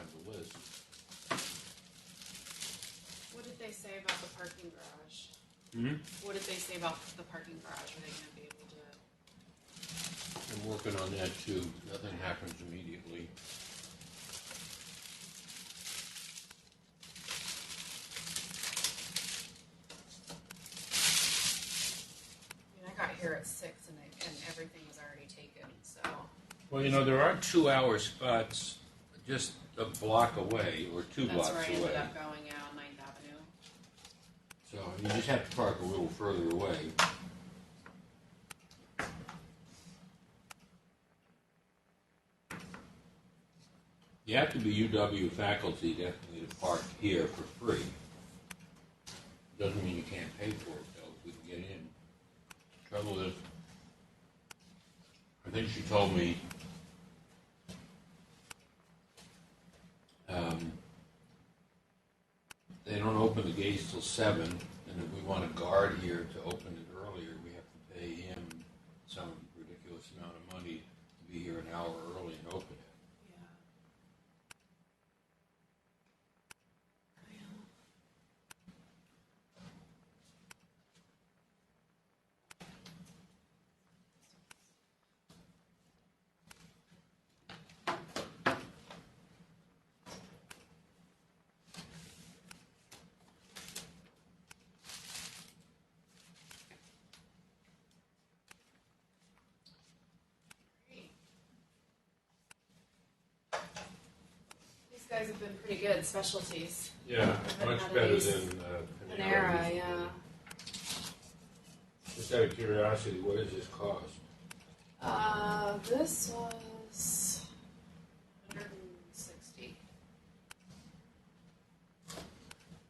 have the list. What did they say about the parking garage? What did they say about the parking garage? Are they going to be able to? I'm working on that too. Nothing happens immediately. I got here at 6 and everything was already taken, so. Well, you know, there are 2-hour spots just a block away or two blocks away. That's where I ended up going out 9th Avenue. So you just have to park a little further away. You have to be UW faculty definitely to park here for free. Doesn't mean you can't pay for it, though, if we can get in. Trouble is, I think she told me they don't open the gates till 7, and if we want a guard here to open it earlier, we have to pay him some ridiculous amount of money to be here an hour early and open it. These guys have been pretty good specialties. Yeah, much better than Panera, yeah. Just out of curiosity, what does this cost? This was $160.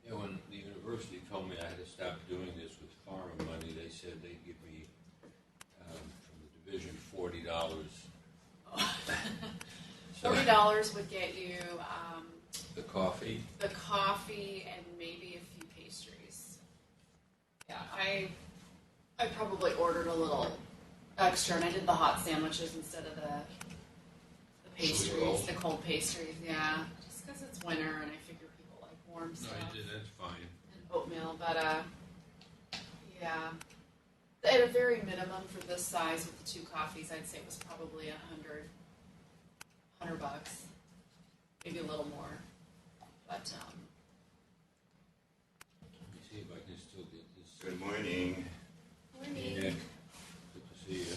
Yeah, when the university told me I had to stop doing this with pharma money, they said they'd give me, from the division, $40. $40 would get you The coffee? the coffee and maybe a few pastries. Yeah, I probably ordered a little extra, and I did the hot sandwiches instead of the pastries, the cold pastries. Yeah, just because it's winter, and I figure people like warm stuff. No, you did. That's fine. And oatmeal, but yeah. At a very minimum for this size with the 2 coffees, I'd say it was probably $100, maybe a little more. But Let me see if I can still get this. Good morning. morning. Nick, good to see you.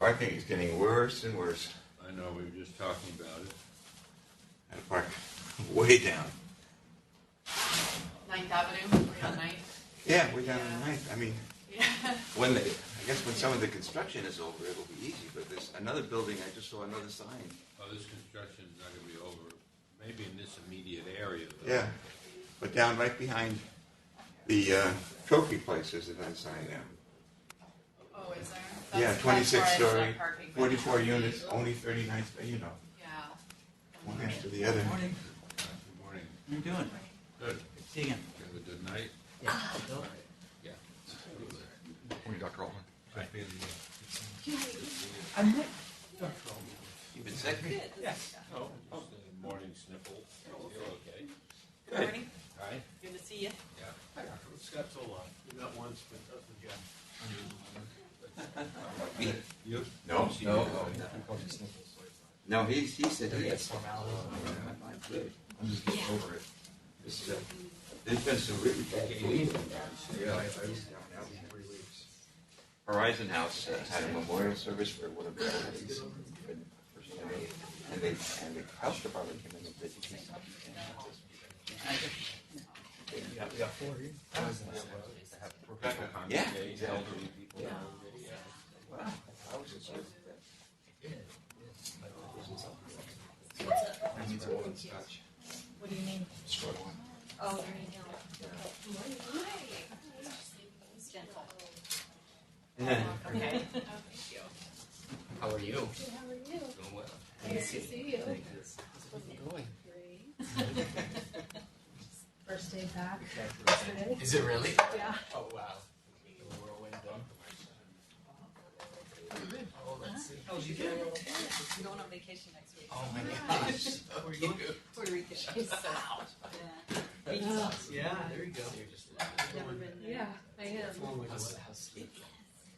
I think it's getting worse and worse. I know, we were just talking about it. I had to park way down. 9th Avenue, we're on 9th. Yeah, way down on the 9th. I mean, Yeah. I guess when some of the construction is over, it'll be easy. But there's another building, I just saw another sign. Oh, this construction is not going to be over. Maybe in this immediate area, though. Yeah, but down right behind the trophy place, there's another sign now. Oh, is there? Yeah, 26-story, parking. 44 units, only 39 spaces, you know, Yeah. one after the other. Morning. Good morning. How you doing? Good. Good to see you again. You have a good night? Yeah. Bill? Yeah. Morning, Dr. Altman. Hi. I'm Nick. Dr. Altman. You've been sick? Yes. Oh, just a morning sniffle. You're okay. Good morning. Hi. Good to see you. Yeah. Hi, Dr. Scott's alive. We met once, but that's again. Me? You? No. No, he said he had some. I'm just getting over it. There's been some really bad flu. Yeah, I was down now for 3 weeks. Horizon House had a memorial service for one of the ladies. And the health department came in and did We got 4 here. Yeah, exactly. Elderly people. Yeah. Wow. I was just I need some woman's touch. What do you mean? Struggling. Oh, you need help. Gentle. Yeah. Okay. How are you? Good, how are you? Doing well. Nice to see you. How's it going? Great. First day back yesterday. Is it really? Yeah. Oh, wow. The whirlwind then. Oh, let's see. Oh, you Doing a did? little I'm going on vacation next week. Oh my gosh. Where are you? Puerto Rico. She's so out. Yeah. Yeah, there you go. Never been there. Yeah, I am.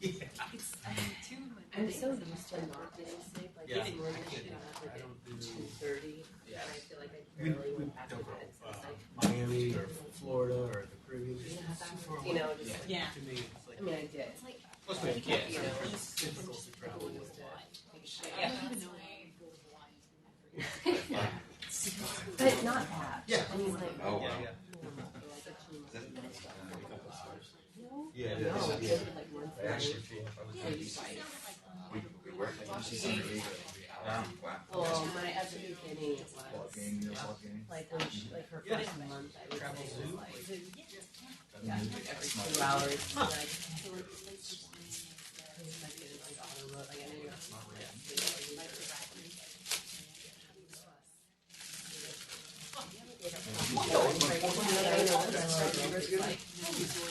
Yeah. It's, I mean, too much. I'm so used to not getting sleep. Like Yeah. this morning, I I can't- got up I like don't do- at 2:30, Yeah. and I feel like I We barely went back to don't go bed. So it's like, Miami or Florida or the Caribbean. Just yeah, too far you know, away. just Yeah. To me, it's like. I mean, I did. It's like, Plus we have kids. You know, It's difficult to travel with that. I don't even know why I go to Hawaii. But not that. Yeah. I mean, like, Oh, Yeah, wow. yeah. like a 2 months. No, Yeah, no, I did it like once a Actually, week. Yeah, you should Twice. sound like We worked in San Diego. Wow. Well, my at the beginning it was game. like when she, like her Yeah. first month, I would Travel say was zoo. like Yeah. every 2 hours. Huh. And I just like it like on the road. Like I knew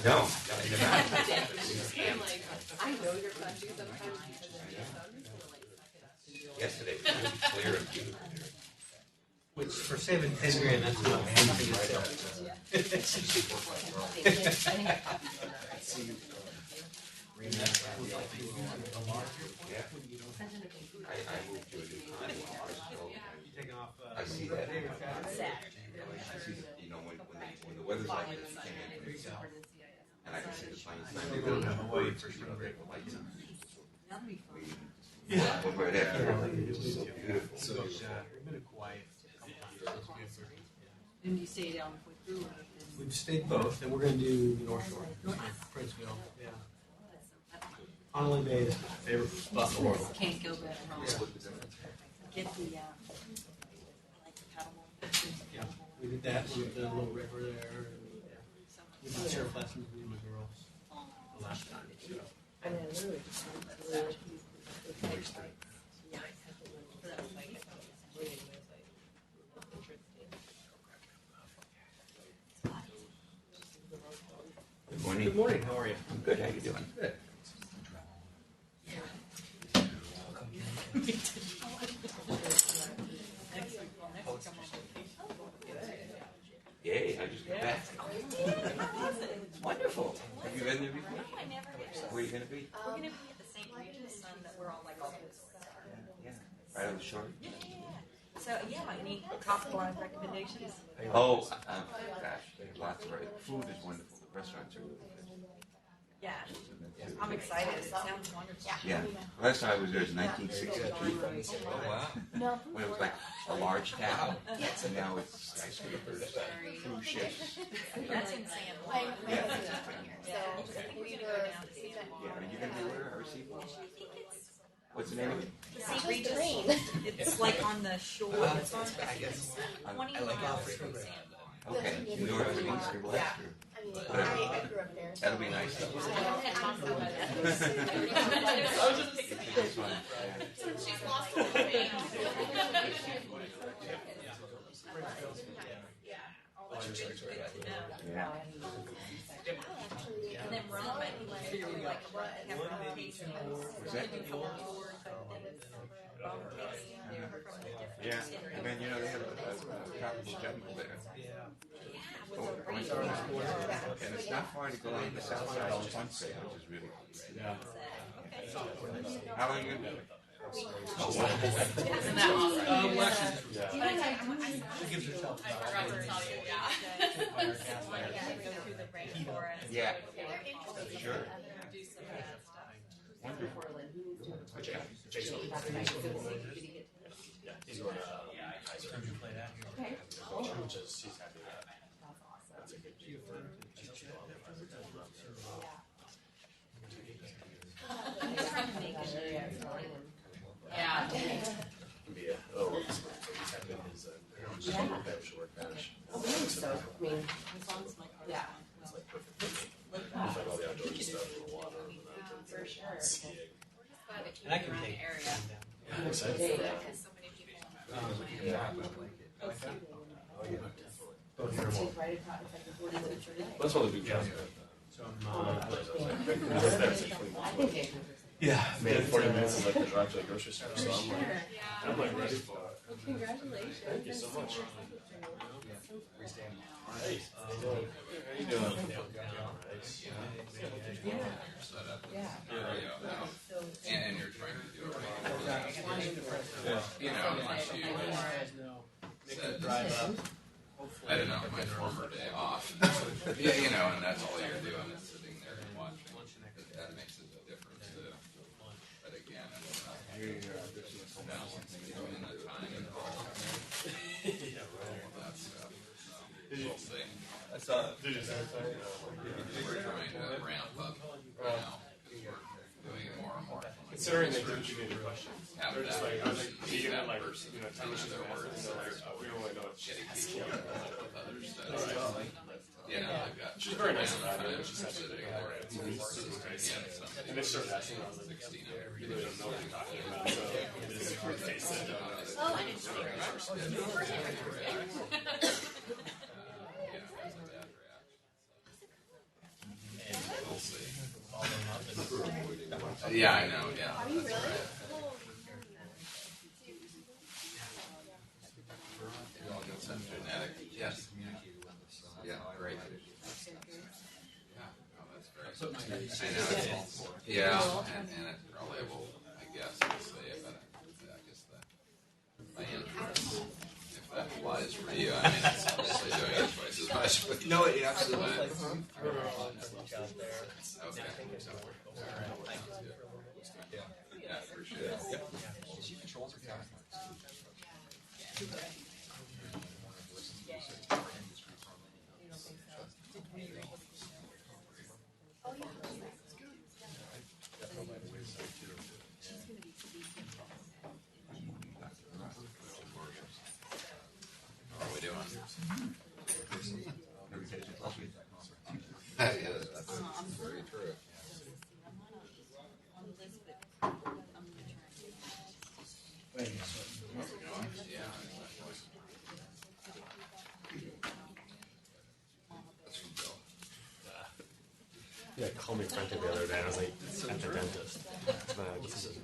No. I'm like, I know you're fussy sometimes because of this, so I'm just gonna like suck it up and do it. Yesterday, it was really clear and beautiful. Which for saving 10 grand, that's not a bad thing to say. I think I copied one of that. I moved to a new time, so Taking off. I see that. sad. I see that, you know, when the weather's like this, you came in, and I can see the planes. They go to Hawaii for You sure. know, they have the lights on. That'll be fun. Yeah. Went right after. It's just so beautiful. So we've been quiet. And you stay down with through or We've stayed both, and we're going to do North Shore, Princeville. Yeah. Honolulu Bay is my favorite spot in the world. can't go back home. Yeah. Get the like the paddle Yeah, we did that. We did the little river there. Yeah. We did surf lessons with my girls the last time. So. I mean, I literally just went to the Good morning. Good morning. How are you? I'm good. How you doing? Good. Yay, I just got back. Wonderful. Have you been there before? No, I never did. Where are you going to be? We're gonna be at the St. Regis Sun that we're all like all this. Yeah. Right on the shore? So yeah, any tropical recommendations? Oh, gosh, there's lots of food is wonderful. The restaurants are really good. Yeah, I'm excited. It sounds wonderful. Yeah. Last time I was there was 1962. Oh, wow. When it was like a large town. And now it's skyscrapers, cruise ships. That's in San My Juan. Yeah. husband's from here, Yeah, so I think we we're gonna were. go down to San Juan. Yeah, are you going to be where? RC? What's the name of it? The St. Regis. Regis. It's like on the shore. It's on I guess. 20 miles from San Juan. Okay. North or east or west? Or? I mean, I grew up there. That'll be nice. I haven't talked about it. It's fun. She's lost a little weight. Yeah. And then Rum, I think we do like have rum tasting. Was that? Do tours, but then it's rum tasting there from the different. Yeah. And then, you know, they have a tropical jungle there. And it's not far to go on the south side on Sunset, which is really cool. Yeah. How long are you going to be? Isn't that awesome? She gives herself I forgot to tell you, yeah. Go through the rainforest. Yeah. Do Sure. some of that stuff. Wonderful. Good job. play that here. I'm just trying to make it. Yeah. So, I mean, As long as my car's yeah. on. For sure. We're just glad to keep And I it can around take the area. Yeah. Because so many people. It's right across, it's like a 40 minute drive. That's all the big jobs. So I think they Yeah, man, 40 minutes is like the drive to the grocery store, so I'm like, Yeah. I'm like ready for it. Well, congratulations. Thank you so much. Hey, how you doing? And you're trying to do it Yeah. you know, unless you said, I don't know, my former day off. Yeah, you know, and that's all you're doing is sitting there and watching. That makes a difference too. But again, it's balancing between the time and all that stuff. So, we'll see. I saw it. Did you say We're trying to ramp up now because we're doing it more and more. considering they didn't give me the questions, Have they're just that like, I was like, person, you that know, like, person, you know, in television other and words, they're like, we don't really know what she's getting people with other stuff. You know, they've got. She's very nice about it, time but she said sitting it. there. And they started asking, I was like, you really don't know what you're talking about, so it is a hard case to know. Oh, and it's We'll see. Yeah, I know, yeah. That's right. You all got some genetic, yes. Yeah, great. Yeah, oh, that's great. I know it's, yeah, and it probably will, I guess, we'll see, but I guess that, by interest, if that applies for you, I mean, it's obviously doing it twice as much, but. No, it absolutely. Okay. Yeah, appreciate it. She controls her time. How are we doing? Yeah, that's very true. How's it going? Yeah, exactly. That's from Bill. Yeah, called me frantic the other day. I was like, at the dentist. This is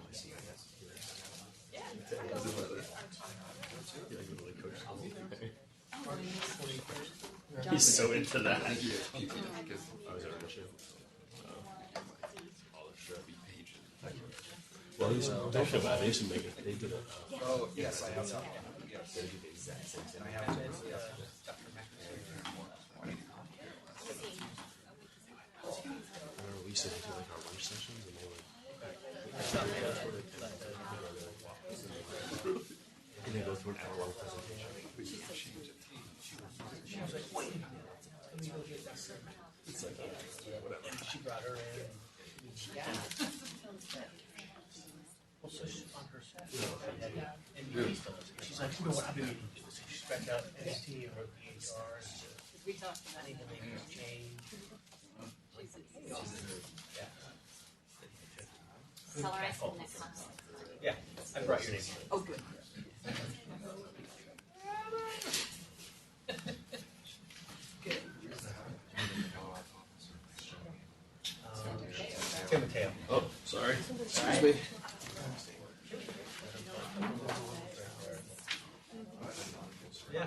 He's so into that. Oh, is that an issue? Well, don't feel bad. They used to make it. They did it. Oh, yes, I have that. They did the exact same thing. I have it. We used to do like our lunch sessions, and they would. And they go through an hour-long presentation. It's like, whatever. She brought her in. Well, so she's on her side. And she's like, you know what, I've been meaning to do this. She scratched out NST or PHR. We talked about I need to make this change. Tell her I said next time. Yeah, I brought your name. Oh, good. Tim Mateo. Oh, sorry. Excuse me. Yeah.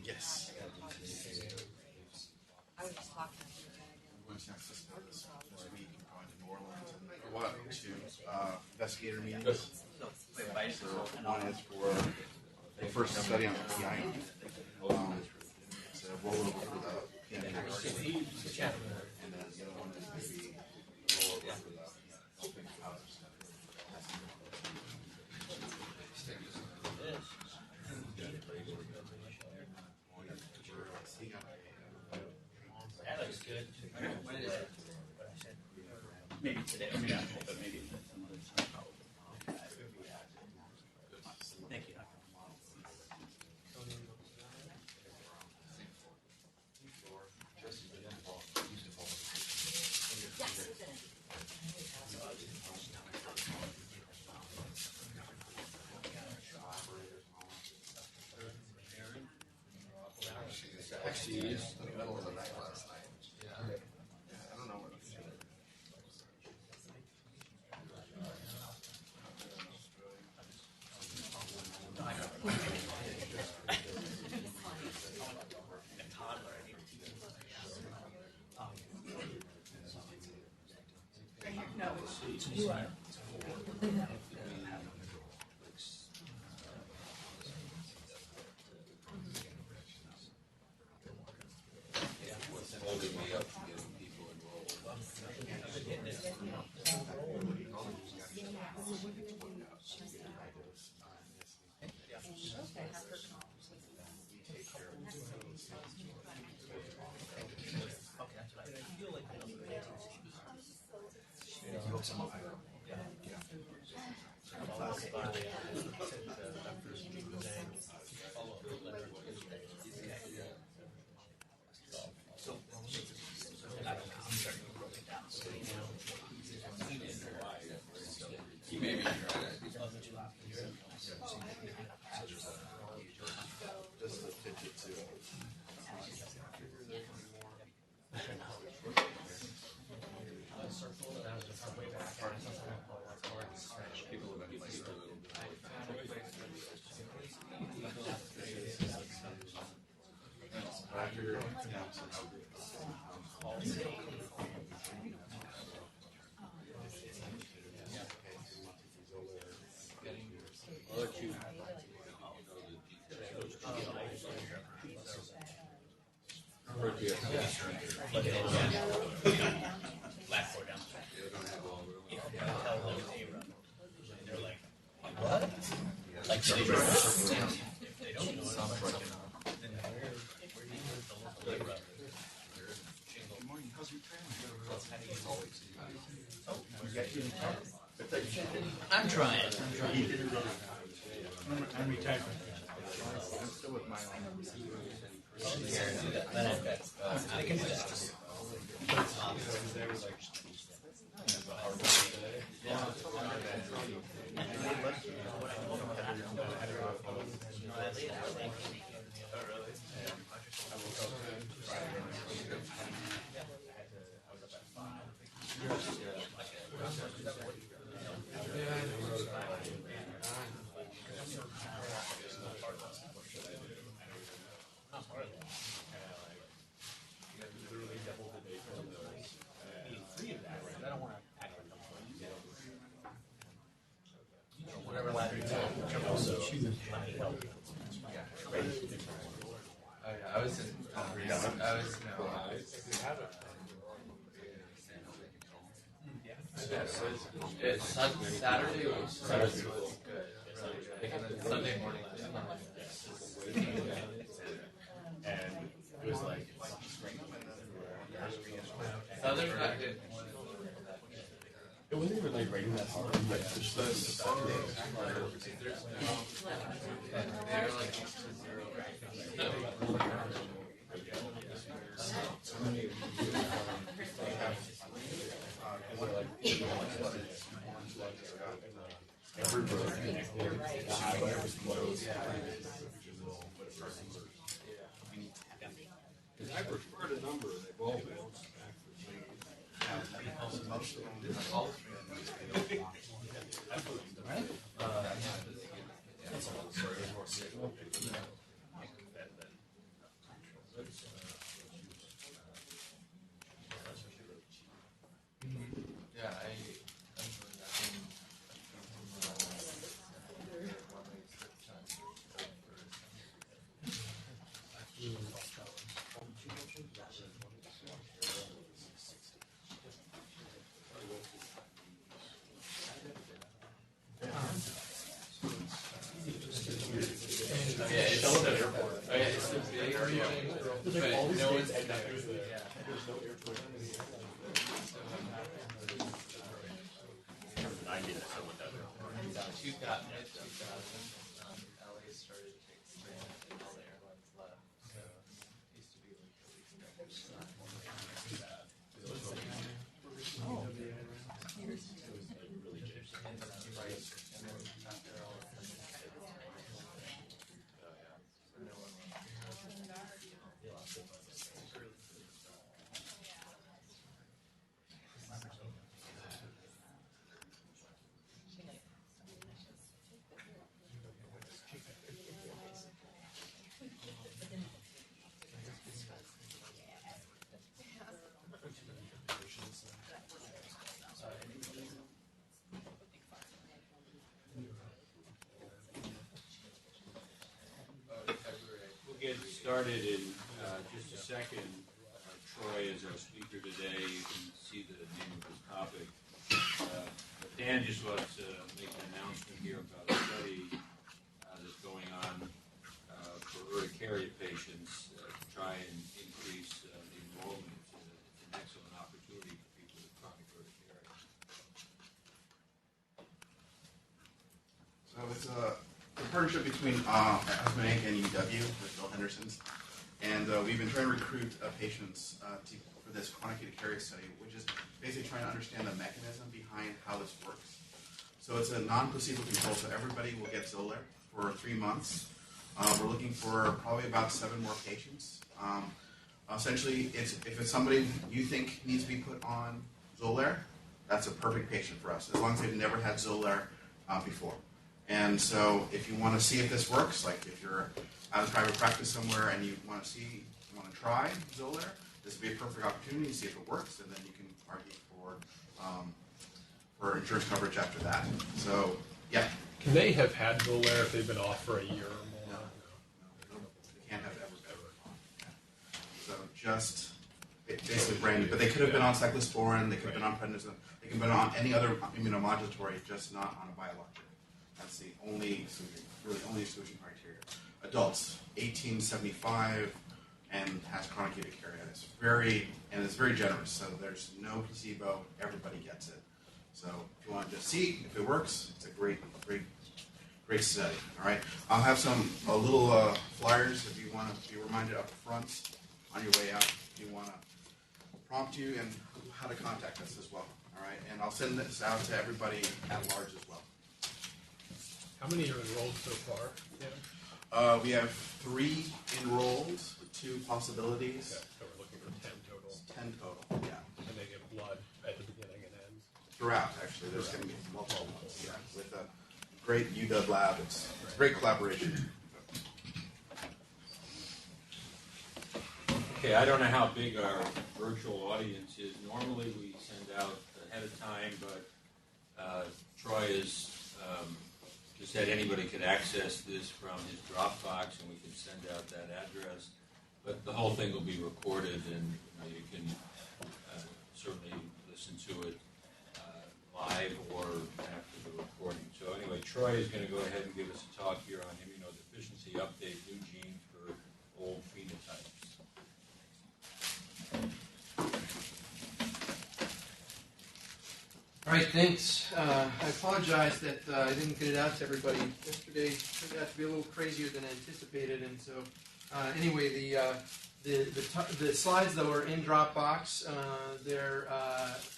Yes. I was just talking to you. Going to San Francisco this week, going to New Orleans, and what? To investigator meetings. So one is for the first study on PI. It's a rollover for the pediatric, and then the other one is going to be rollover for the helping others. That looks good. When is it? Maybe today, or maybe not today, but maybe some other time. Thank you. Actually, it's in the middle of the night last night. Yeah. I don't know what it's doing. Holding me up and getting people enrolled. Maybe try to. Just the fidget too. People are going to be a little I figured, I'll let you Blackboard down. They don't have all You know, tell them A-Rub. They're like, what? Like, they don't know then where do you use the local A-Rub? good morning, how's your training? I'm trying. I'm retired. I'm still with my own. I can do that. It's Saturday was good. Sunday morning was and it was like Southern I did. It wasn't even like raining that hard, but just the Sunday. They're like 0 right now. Because I prefer the number, they've all bounced back for me. Most of them. We'll get started in just a second. Troy is our speaker today. You can see the name of his topic. But Dan just wants to make an announcement here about a study that's going on for urticaria patients to try and increase the enrollment. It's an excellent opportunity for people with chronic urticaria. So it's a partnership between Asthmatic and UW with Bill Henderson's. And we've been trying to recruit patients for this chronic urticaria study, which is basically trying to understand the mechanism behind how this works. So it's a non-placebo control, so everybody will get Xolair for 3 months. We're looking for probably about 7 more patients. Essentially, if it's somebody you think needs to be put on Xolair, that's a perfect patient for us, as long as they've never had Xolair before. And so if you want to see if this works, like if you're out of private practice somewhere and you want to try Xolair, this would be a perfect opportunity to see if it works, and then you can argue for insurance coverage after that. So, yeah. Can they have had Xolair if they've been off for a year or more? No. They can't have ever. So just basically brand new. But they could have been on cyclosporin, they could have been on prednisone, they could have been on any other immunomodulatory, just not on a biologic. That's the only exclusion criteria. Adults, 1875, and has chronic urticaria. It's very generous. So there's no placebo. Everybody gets it. So if you want to just see if it works, it's a great study. All right. I'll have a little flyers if you want to be reminded up front on your way out. If you want to prompt you and how to contact us as well. All right. And I'll send this out to everybody at large as well. How many are enrolled so far? Yeah. We have 3 enrolled, 2 possibilities. Okay, so we're looking for 10 total. 10 total, yeah. And they get blood at the beginning and end? Throughout, actually. There's going to be multiple ones, yeah. With a great UW lab. It's great collaboration. Okay, I don't know how big our virtual audience is. Normally we send out ahead of time, but Troy has just said anybody could access this from his Dropbox, and we can send out that address. But the whole thing will be recorded, and you can certainly listen to it live or after the recording. So anyway, Troy is going to go ahead and give us a talk here on immunodeficiency update, new genes for old phenotypes. All right, thanks. I apologize that I didn't get it out to everybody yesterday. It turned out to be a little crazier than anticipated, and so anyway, the slides though are in Dropbox.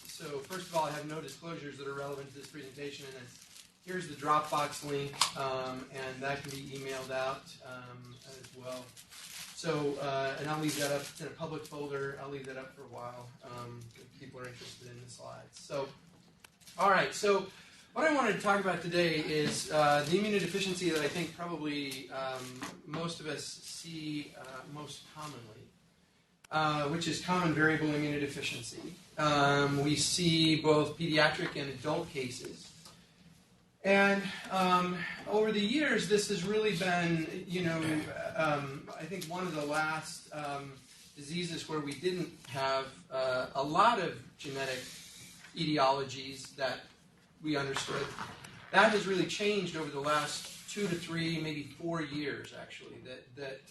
So first of all, I have no disclosures that are relevant to this presentation, and Here's the Dropbox link, and that can be emailed out as well. So, and I'll leave that up. It's in a public folder. I'll leave that up for a while if people are interested in the slides. So, all right. So, what I wanted to talk about today is the immunodeficiency that I think probably most of us see most commonly, which is common variable immunodeficiency. We see both pediatric and adult cases. And over the years, this has really been, I think one of the last diseases where we didn't have a lot of genetic etiologies that we understood. That has really changed over the last 2 to 3, maybe 4 years, actually, that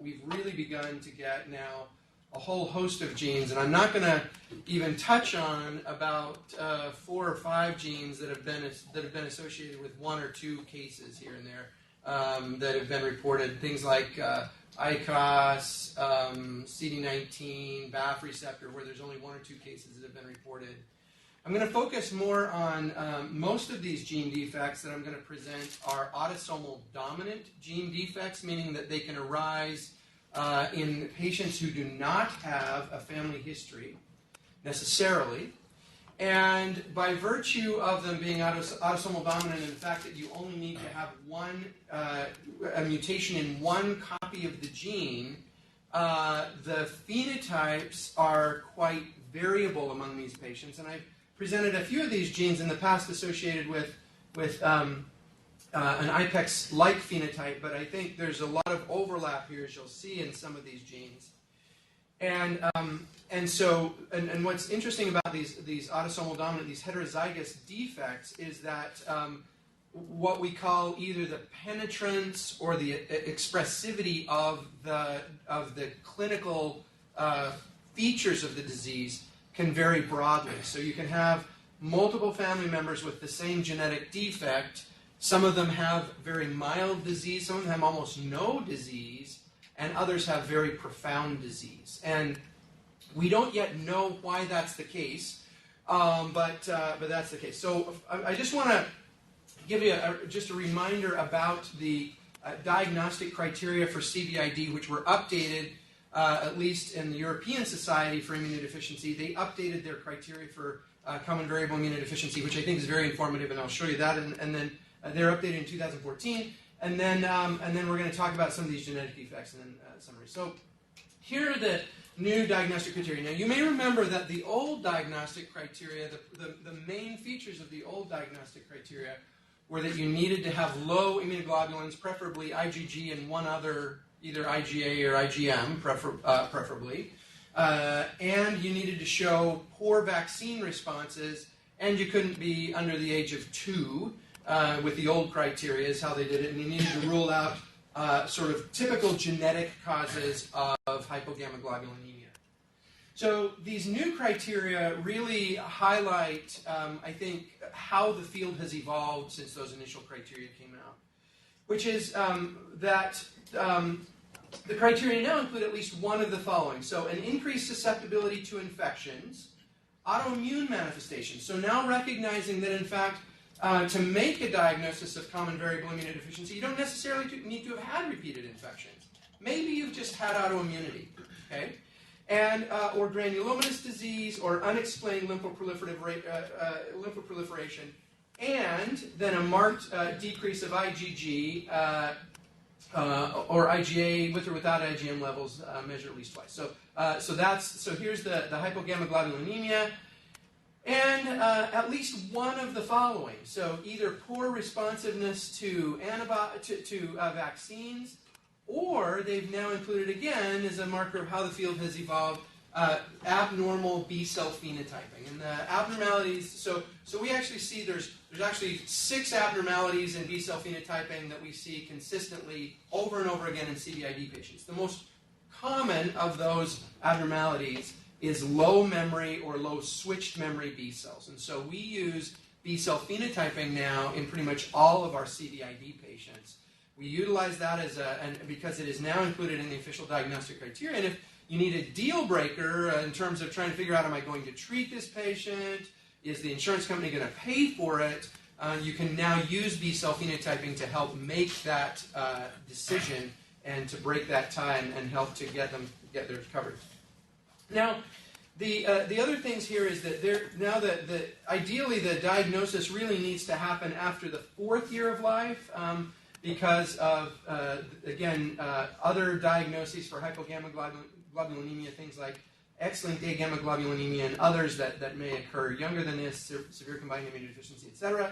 we've really begun to get now a whole host of genes, and I'm not going to even touch on about 4 or 5 genes that have been associated with 1 or 2 cases here and there that have been reported. Things like ICOS, CD19, BAFF receptor, where there's only 1 or 2 cases that have been reported. I'm going to focus more on most of these gene defects that I'm going to present are autosomal dominant gene defects, meaning that they can arise in patients who do not have a family history, necessarily. And by virtue of them being autosomal dominant and the fact that you only need to have a mutation in 1 copy of the gene, the phenotypes are quite variable among these patients. And I've presented a few of these genes in the past associated with an IPEX-like phenotype, but I think there's a lot of overlap here, as you'll see in some of these genes. And what's interesting about these autosomal dominant, these heterozygous defects, is that what we call either the penetrance or the expressivity of the clinical features of the disease can vary broadly. So you can have multiple family members with the same genetic defect. Some of them have very mild disease, some of them have almost no disease, and others have very profound disease. And we don't yet know why that's the case, but that's the case. So I just want to give you just a reminder about the diagnostic criteria for CVID, which were updated, at least in the European Society for Immunodeficiency. They updated their criteria for common variable immunodeficiency, which I think is very informative, and I'll show you that. And then they're updated in 2014, and then we're going to talk about some of these genetic defects and then summary. So here are the new diagnostic criteria. Now you may remember that the old diagnostic criteria, the main features of the old diagnostic criteria, were that you needed to have low immunoglobulins, preferably IgG and one other, either IgA or IgM, preferably, and you needed to show poor vaccine responses, and you couldn't be under the age of 2. With the old criteria is how they did it, and you needed to rule out sort of typical genetic causes of hypogammaglobulinemia. So these new criteria really highlight, I think, how the field has evolved since those initial criteria came out, which is that the criteria now include at least one of the following. So an increased susceptibility to infections, autoimmune manifestations. So now recognizing that, in fact, to make a diagnosis of common variable immunodeficiency, you don't necessarily need to have had repeated infections. Maybe you've just had autoimmunity, okay? And or granulomatous disease or unexplained lymphoproliferation, and then a marked decrease of IgG or IgA with or without IgM levels measured at least twice. So here's the hypogammaglobulinemia. And at least one of the following. So either poor responsiveness to vaccines, or they've now included again as a marker of how the field has evolved, abnormal B-cell phenotyping. And the abnormalities, so we actually see there's actually 6 abnormalities in B-cell phenotyping that we see consistently over and over again in CVID patients. The most common of those abnormalities is low memory or low switched memory B cells. And so we use B cell phenotyping now in pretty much all of our CVID patients. We utilize that because it is now included in the official diagnostic criteria. And if you need a deal breaker in terms of trying to figure out, am I going to treat this patient? Is the insurance company going to pay for it? you can now use B-cell phenotyping to help make that decision and to break that tie and help to get their coverage. Now, the other things here is that ideally the diagnosis really needs to happen after the 4th year of life because of, other diagnoses for hypogammaglobulinemia, things like X-linked agammaglobulinemia and others that may occur younger than this, severe combined immunodeficiency, etc.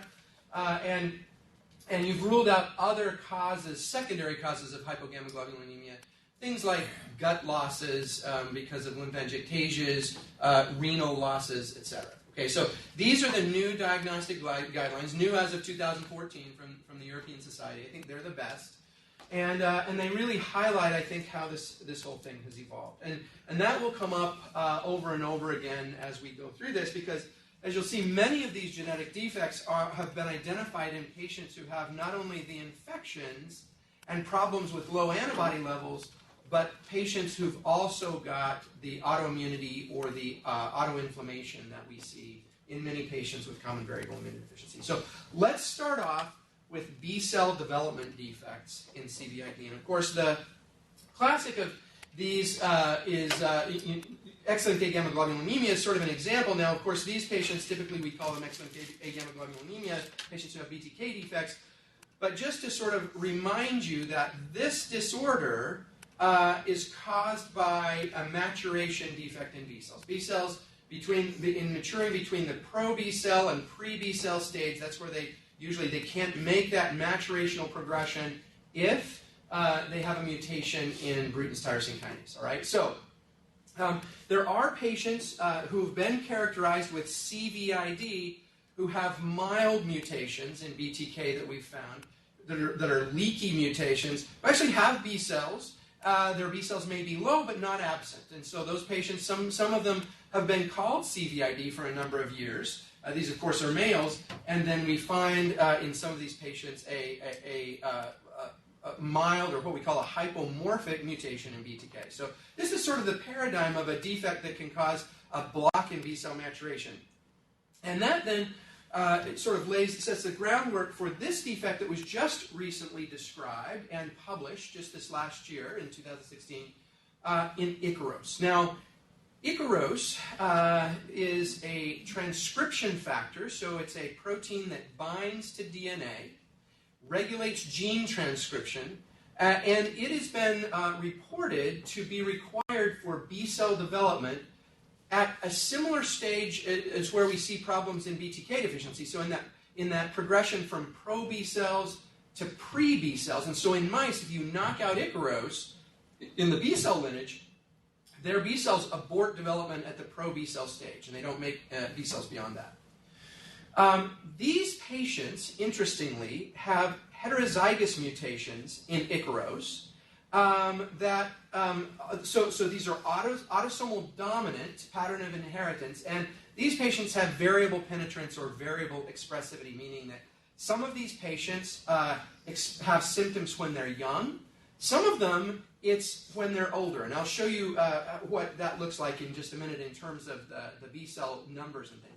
And you've ruled out other causes, secondary causes of hypogammaglobulinemia, things like gut losses because of lymphangiectasias, renal losses, etc. Okay, so these are the new diagnostic guidelines, new as of 2014 from the European Society. I think they're the best. And they really highlight, I think, how this whole thing has evolved. And that will come up over and over again as we go through this because, as you'll see, many of these genetic defects have been identified in patients who have not only the infections and problems with low antibody levels, but patients who've also got the autoimmunity or the autoinflammation that we see in many patients with common variable immunodeficiency. So let's start off with B-cell development defects in CVID. And of course, the classic of these is X-linked agammaglobulinemia is sort of an example. Now, of course, these patients, typically we call them X-linked agammaglobulinemia, patients who have BTK defects. But just to sort of remind you that this disorder is caused by a maturation defect in B cells. B cells, in maturing between the pro-B cell and pre-B cell stage, that's where they can't make that maturational progression if they have a mutation in Bruton's tyrosine kinase. All right, so there are patients who have been characterized with CVID who have mild mutations in BTK that we've found that are leaky mutations, who actually have B cells. Their B cells may be low but not absent. And so those patients, some of them have been called CVID for a number of years. These, of course, are males. And then we find in some of these patients a mild, or what we call a hypomorphic mutation in BTK. So this is sort of the paradigm of a defect that can cause a block in B cell maturation. And that then it sort of sets the groundwork for this defect that was just recently described and published just this last year in 2016 in Icaros. Now, Icaros is a transcription factor, so it's a protein that binds to DNA, regulates gene transcription, and it has been reported to be required for B-cell development at a similar stage as where we see problems in BTK deficiency. So in that progression from pro-B cells to pre-B cells. And so in mice, if you knock out Icaros in the B cell lineage, their B cells abort development at the pro-B cell stage, and they don't make B cells beyond that. These patients, interestingly, have heterozygous mutations in Icaros. So these are autosomal dominant pattern of inheritance, and these patients have variable penetrance or variable expressivity, meaning that some of these patients have symptoms when they're young. Some of them, it's when they're older, and I'll show you what that looks like in just a minute in terms of the B cell numbers and things.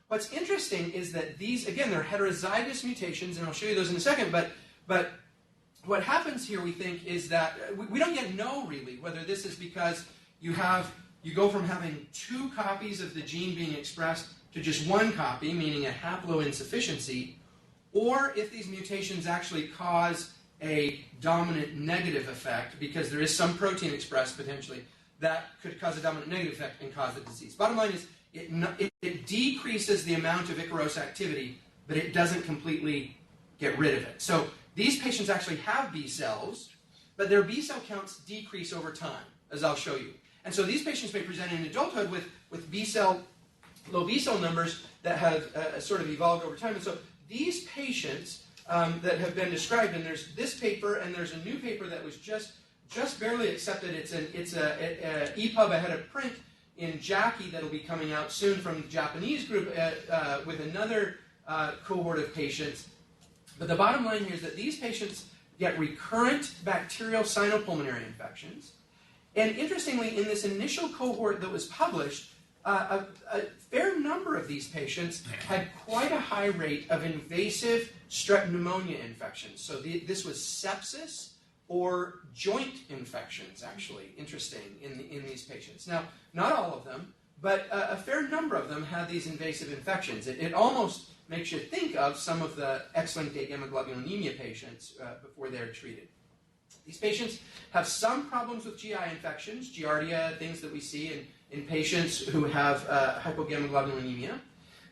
What's interesting is that these, again, they're heterozygous mutations, and I'll show you those in a second, but what happens here, we think, is that we don't yet know really whether this is because you go from having 2 copies of the gene being expressed to just 1 copy, meaning a haploinsufficiency, or if these mutations actually cause a dominant negative effect, because there is some protein expressed potentially that could cause a dominant negative effect and cause the disease. Bottom line is it decreases the amount of Icaros activity, but it doesn't completely get rid of it. So these patients actually have B cells, but their B cell counts decrease over time, as I'll show you. And so these patients may present in adulthood with low B cell numbers that have sort of evolved over time. And so these patients that have been described, and there's this paper, and there's a new paper that was just barely accepted. It's a EPUB ahead of print in JACI that'll be coming out soon from the Japanese group with another cohort of patients. But the bottom line here is that these patients get recurrent bacterial sinopulmonary infections. And interestingly, in this initial cohort that was published, a fair number of these patients had quite a high rate of invasive strep pneumonia infections. So this was sepsis or joint infections, actually, interesting, in these patients. Now, not all of them, but a fair number of them had these invasive infections. It almost makes you think of some of the X-linked agammaglobulinemia patients before they're treated. These patients have some problems with GI infections, giardia, things that we see in patients who have hypogammaglobulinemia.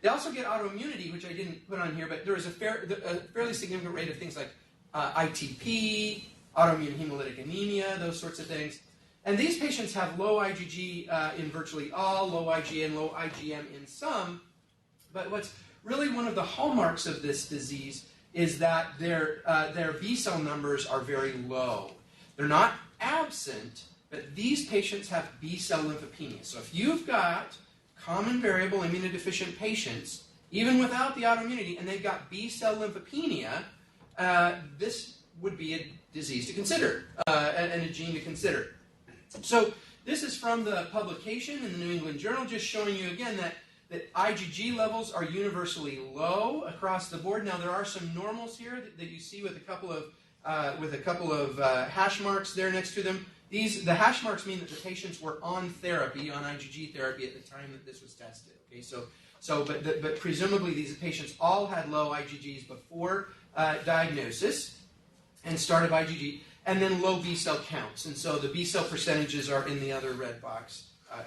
They also get autoimmunity, which I didn't put on here, but there is a fairly significant rate of things like ITP, autoimmune hemolytic anemia, those sorts of things. And these patients have low IgG in virtually all, low IgA, low IgM in some. But what's really one of the hallmarks of this disease is that their B cell numbers are very low. They're not absent, but these patients have B cell lymphopenia. So if you've got common variable immunodeficient patients, even without the autoimmunity, and they've got B cell lymphopenia, this would be a disease to consider and a gene to consider. So this is from the publication in the New England Journal, just showing you again that IgG levels are universally low across the board. Now there are some normals here that you see with a couple of hash marks there next to them. The hash marks mean that the patients were on therapy, on IgG therapy at the time that this was tested. Okay, but presumably these patients all had low IgGs before diagnosis and start of IgG, and then low B cell counts. And so the B cell percentages are in the other red box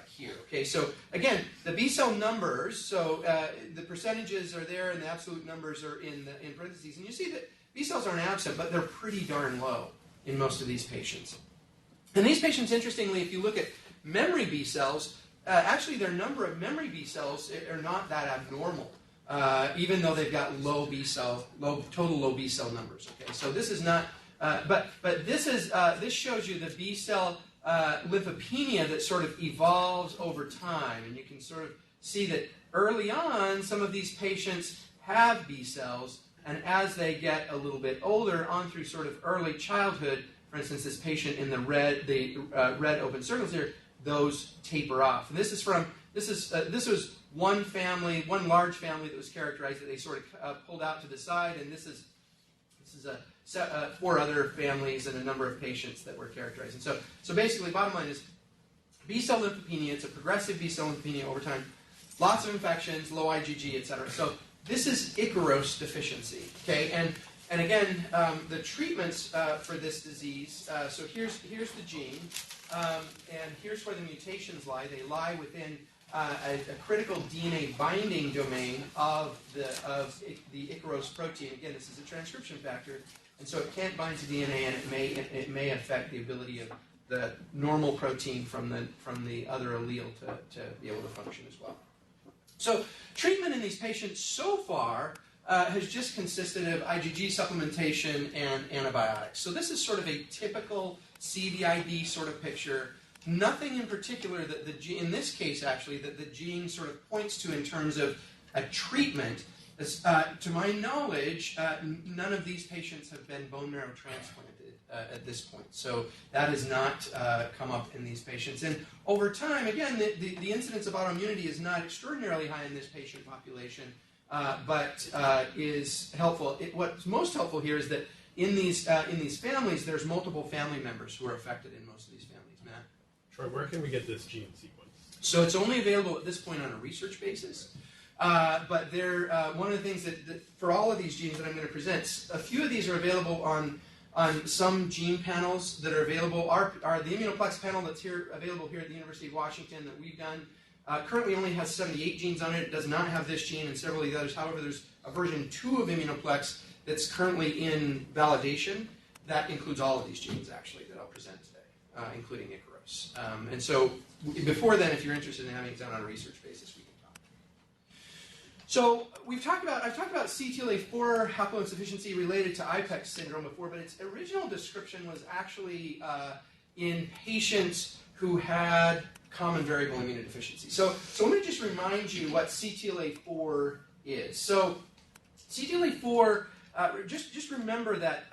here. Okay, so again, the B cell numbers, so the percentages are there and the absolute numbers are in parentheses. And you see that B cells aren't absent, but they're pretty darn low in most of these patients. And these patients, interestingly, if you look at memory B cells, actually their number of memory B cells are not that abnormal, even though they've got total low B cell numbers. Okay, so this is not, but this shows you the B cell lymphopenia that sort of evolves over time, and you can sort of see that early on some of these patients have B cells, and as they get a little bit older, on through sort of early childhood, for instance, this patient in the red open circles here, those taper off. And this was one large family that was characterized that they sort of pulled out to the side, and this is 4 other families and a number of patients that were characterized. And so basically, bottom line is B cell lymphopenia. It's a progressive B cell lymphopenia over time. Lots of infections, low IgG, etc. So this is Icaros deficiency. Okay, and again, the treatments for this disease. So here's the gene, and here's where the mutations lie. They lie within a critical DNA binding domain of the Icaros protein. Again, this is a transcription factor, and so it can't bind to DNA, and it may affect the ability of the normal protein from the other allele to be able to function as well. So treatment in these patients so far has just consisted of IgG supplementation and antibiotics. So this is sort of a typical CVID sort of picture. Nothing in particular that in this case actually, that the gene sort of points to in terms of a treatment. To my knowledge, none of these patients have been bone marrow transplanted at this point. So that has not come up in these patients. And over time, again, the incidence of autoimmunity is not extraordinarily high in this patient population, but is helpful. What's most helpful here is that in these families, there's multiple family members who are affected in most of these families. Matt? Troy, where can we get this gene sequence? So it's only available at this point on a research basis. But one of the things that for all of these genes that I'm going to present, a few of these are available on some gene panels that are available. Are the Immunoplex panel that's available here at the University of Washington that we've done currently only has 78 genes on it. It does not have this gene and several of the others. However, there's a version 2 of Immunoplex that's currently in validation that includes all of these genes actually that I'll present today, including Icaros. And so before then, if you're interested in having it done on a research basis, we can talk. So I've talked about CTLA-4 haploinsufficiency related to IPEX syndrome before, but its original description was actually in patients who had common variable immunodeficiency. So let me just remind you what CTLA-4 is. So CTLA-4, just remember that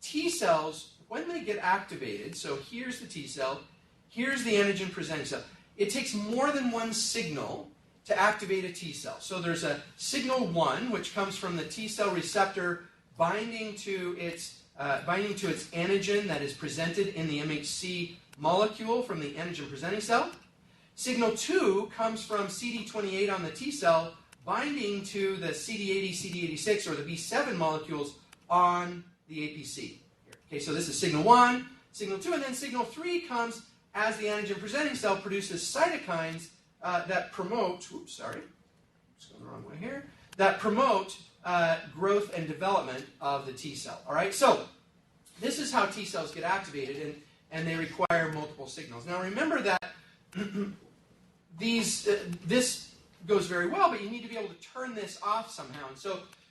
T cells, when they get activated, so here's the T cell, here's the antigen presenting cell. it takes more than one signal to activate a T cell. So there's a signal 1, which comes from the T cell receptor binding to its antigen that is presented in the MHC molecule from the antigen presenting cell. Signal 2 comes from CD28 on the T cell binding to the CD80, CD86, or the B7 molecules on the APC. Okay, so this is signal 1, signal 2, and then signal 3 comes as the antigen presenting cell produces cytokines that promote, oops, sorry, just going the wrong way here, that promote growth and development of the T cell. All right, so this is how T cells get activated, and they require multiple signals. Now remember that this goes very well, but you need to be able to turn this off somehow. And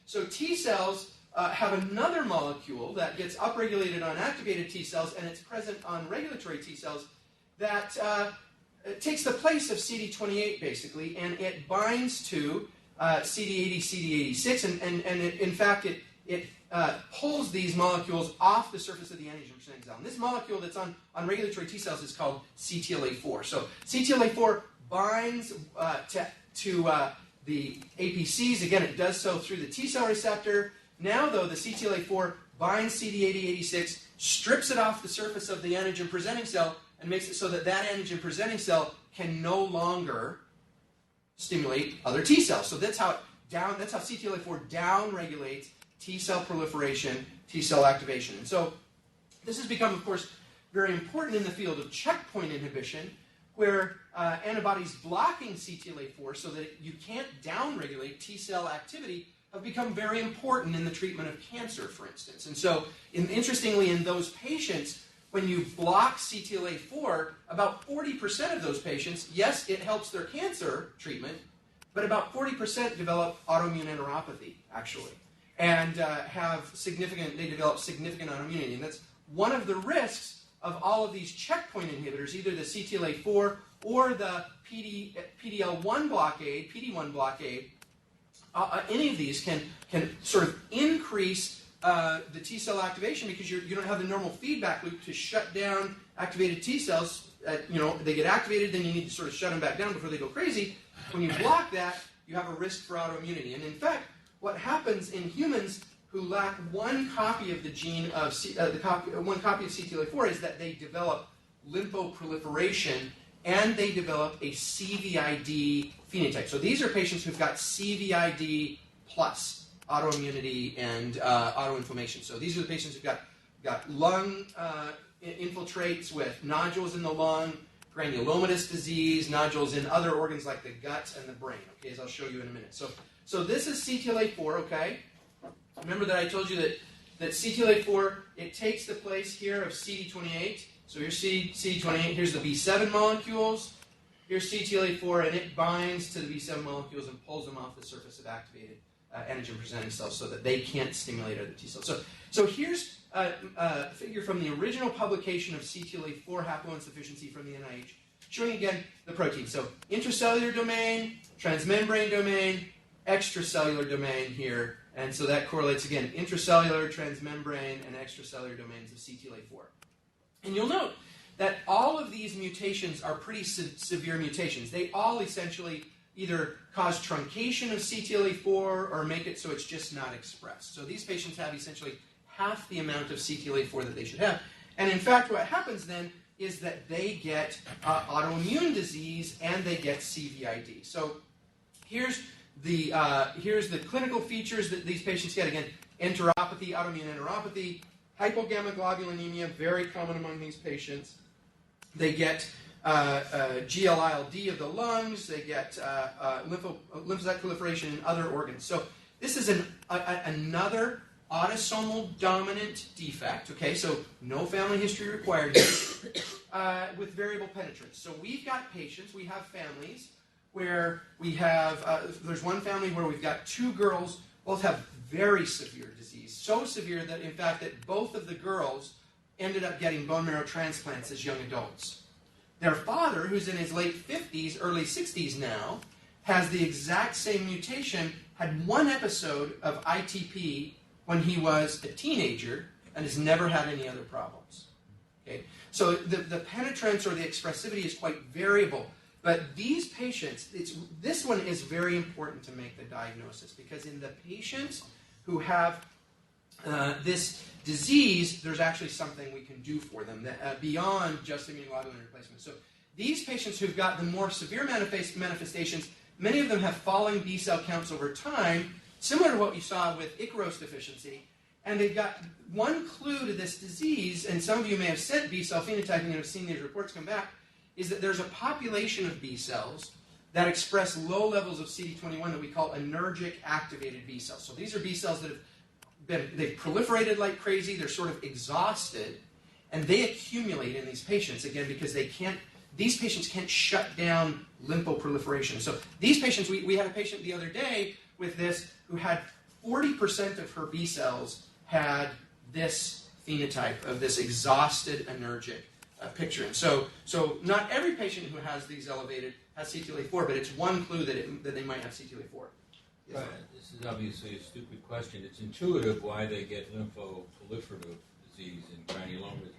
so T cells have another molecule that gets upregulated on activated T cells, and it's present on regulatory T cells that takes the place of CD28, basically, and it binds to CD80, CD86, and in fact, it pulls these molecules off the surface of the antigen presenting cell. And this molecule that's on regulatory T cells is called CTLA-4. So CTLA-4 binds to the APCs. Again, it does so through the T cell receptor. Now, though, the CTLA-4 binds CD80, 86, strips it off the surface of the antigen presenting cell, and makes it so that that antigen presenting cell can no longer stimulate other T cells. So that's how CTLA-4 downregulates T cell proliferation, T cell activation. And so this has become, of course, very important in the field of checkpoint inhibition, where antibodies blocking CTLA-4 so that you can't downregulate T cell activity have become very important in the treatment of cancer, for instance. And so, interestingly, in those patients, when you block CTLA-4, about 40% of those patients, yes, it helps their cancer treatment, but about 40% develop autoimmune enteropathy, actually, and they develop significant autoimmunity. And that's one of the risks of all of these checkpoint inhibitors, either the CTLA-4 or the PD-1 blockade. Any of these can sort of increase the T cell activation because you don't have the normal feedback loop to shut down activated T cells. They get activated, then you need to sort of shut them back down before they go crazy. When you block that, you have a risk for autoimmunity. And in fact, what happens in humans who lack one copy of the gene of one copy of CTLA-4 is that they develop lymphoproliferation and they develop a CVID phenotype. So these are patients who've got CVID plus autoimmunity and autoinflammation. So these are the patients who've got lung infiltrates with nodules in the lung, granulomatous disease, nodules in other organs like the gut and the brain, okay, as I'll show you in a minute. So this is CTLA-4, okay? Remember that I told you that CTLA-4, it takes the place here of CD28. So here's CD28, here's the B7 molecules, here's CTLA-4, and it binds to the B7 molecules and pulls them off the surface of activated antigen-presenting cells so that they can't stimulate other T cells. So here's a figure from the original publication of CTLA-4 haploinsufficiency from the NIH, showing again the protein. So intracellular domain, transmembrane domain, extracellular domain here, and so that correlates again, intracellular, transmembrane, and extracellular domains of CTLA-4. And you'll note that all of these mutations are pretty severe mutations. They all essentially either cause truncation of CTLA-4 or make it so it's just not expressed. So these patients have essentially half the amount of CTLA-4 that they should have. And in fact, what happens then is that they get autoimmune disease and they get CVID. So here's the clinical features that these patients get. Again, enteropathy, autoimmune enteropathy, hypogammaglobulinemia, very common among these patients. They get GL-ILD of the lungs. They get lymphocyte proliferation in other organs. So this is another autosomal dominant defect. Okay, so no family history required here, with variable penetrance. So we've got patients, we have families where we have, there's one family where we've got two girls, both have very severe disease. So severe that, in fact, that both of the girls ended up getting bone marrow transplants as young adults. Their father, who's in his late 50s, early 60s now, has the exact same mutation, had one episode of ITP when he was a teenager, and has never had any other problems. Okay? So the penetrance or the expressivity is quite variable. But these patients, this one is very important to make the diagnosis, because in the patients who have this disease, there's actually something we can do for them beyond just immunoglobulin replacement. So these patients who've got the more severe manifestations, many of them have falling B cell counts over time, similar to what you saw with Ikaros deficiency. And they've got one clue to this disease, and some of you may have sent B cell phenotyping and have seen these reports come back, is that there's a population of B cells that express low levels of CD21 that we call anergic activated B cells. So these are B cells that they've proliferated like crazy, they're sort of exhausted, and they accumulate in these patients, again, because these patients can't shut down lymphoproliferation. So these patients, we had a patient the other day with this who had 40% of her B cells had this phenotype of this exhausted anergic picture. And so not every patient who has these elevated has CTLA-4, but it's one clue that they might have CTLA-4. Yes, right. This is obviously a stupid question. It's intuitive why they get lymphoproliferative disease and granulomas.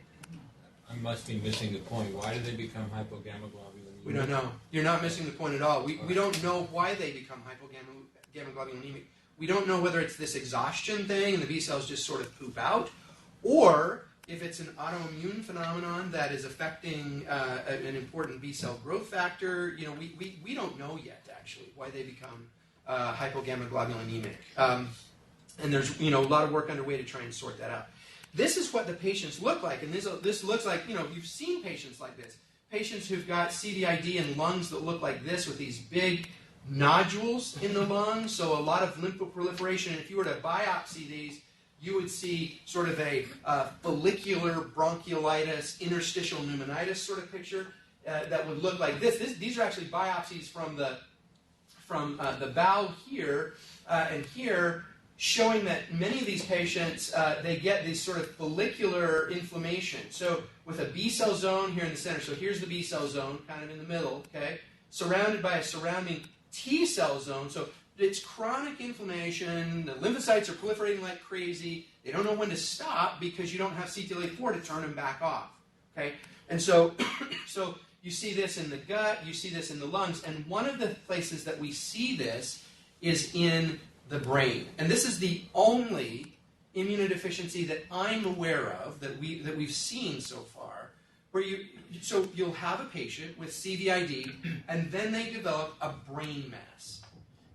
I must be missing the point. Why do they become hypogammaglobulinemic? We don't know. You're not missing the point at all. We don't know why they become hypogammaglobulinemic. We don't know whether it's this exhaustion thing and the B cells just sort of poop out, or if it's an autoimmune phenomenon that is affecting an important B cell growth factor. We don't know yet, actually, why they become hypogammaglobulinemic. And there's a lot of work underway to try and sort that out. This is what the patients look like, and this looks like, you've seen patients like this. Patients who've got CVID and lungs that look like this with these big nodules in the lungs, so a lot of lymphoproliferation. And if you were to biopsy these, you would see sort of a follicular bronchiolitis, interstitial pneumonitis sort of picture that would look like this. These are actually biopsies from the bowel here and here, showing that many of these patients, they get these sort of follicular inflammation. So with a B cell zone here in the center, so here's the B cell zone, kind of in the middle, okay, surrounded by a surrounding T cell zone. So it's chronic inflammation. The lymphocytes are proliferating like crazy. They don't know when to stop because you don't have CTLA-4 to turn them back off. Okay, and so you see this in the gut, you see this in the lungs, and one of the places that we see this is in the brain. And this is the only immunodeficiency that I'm aware of that we've seen so far, where you'll have a patient with CVID, and then they develop a brain mass.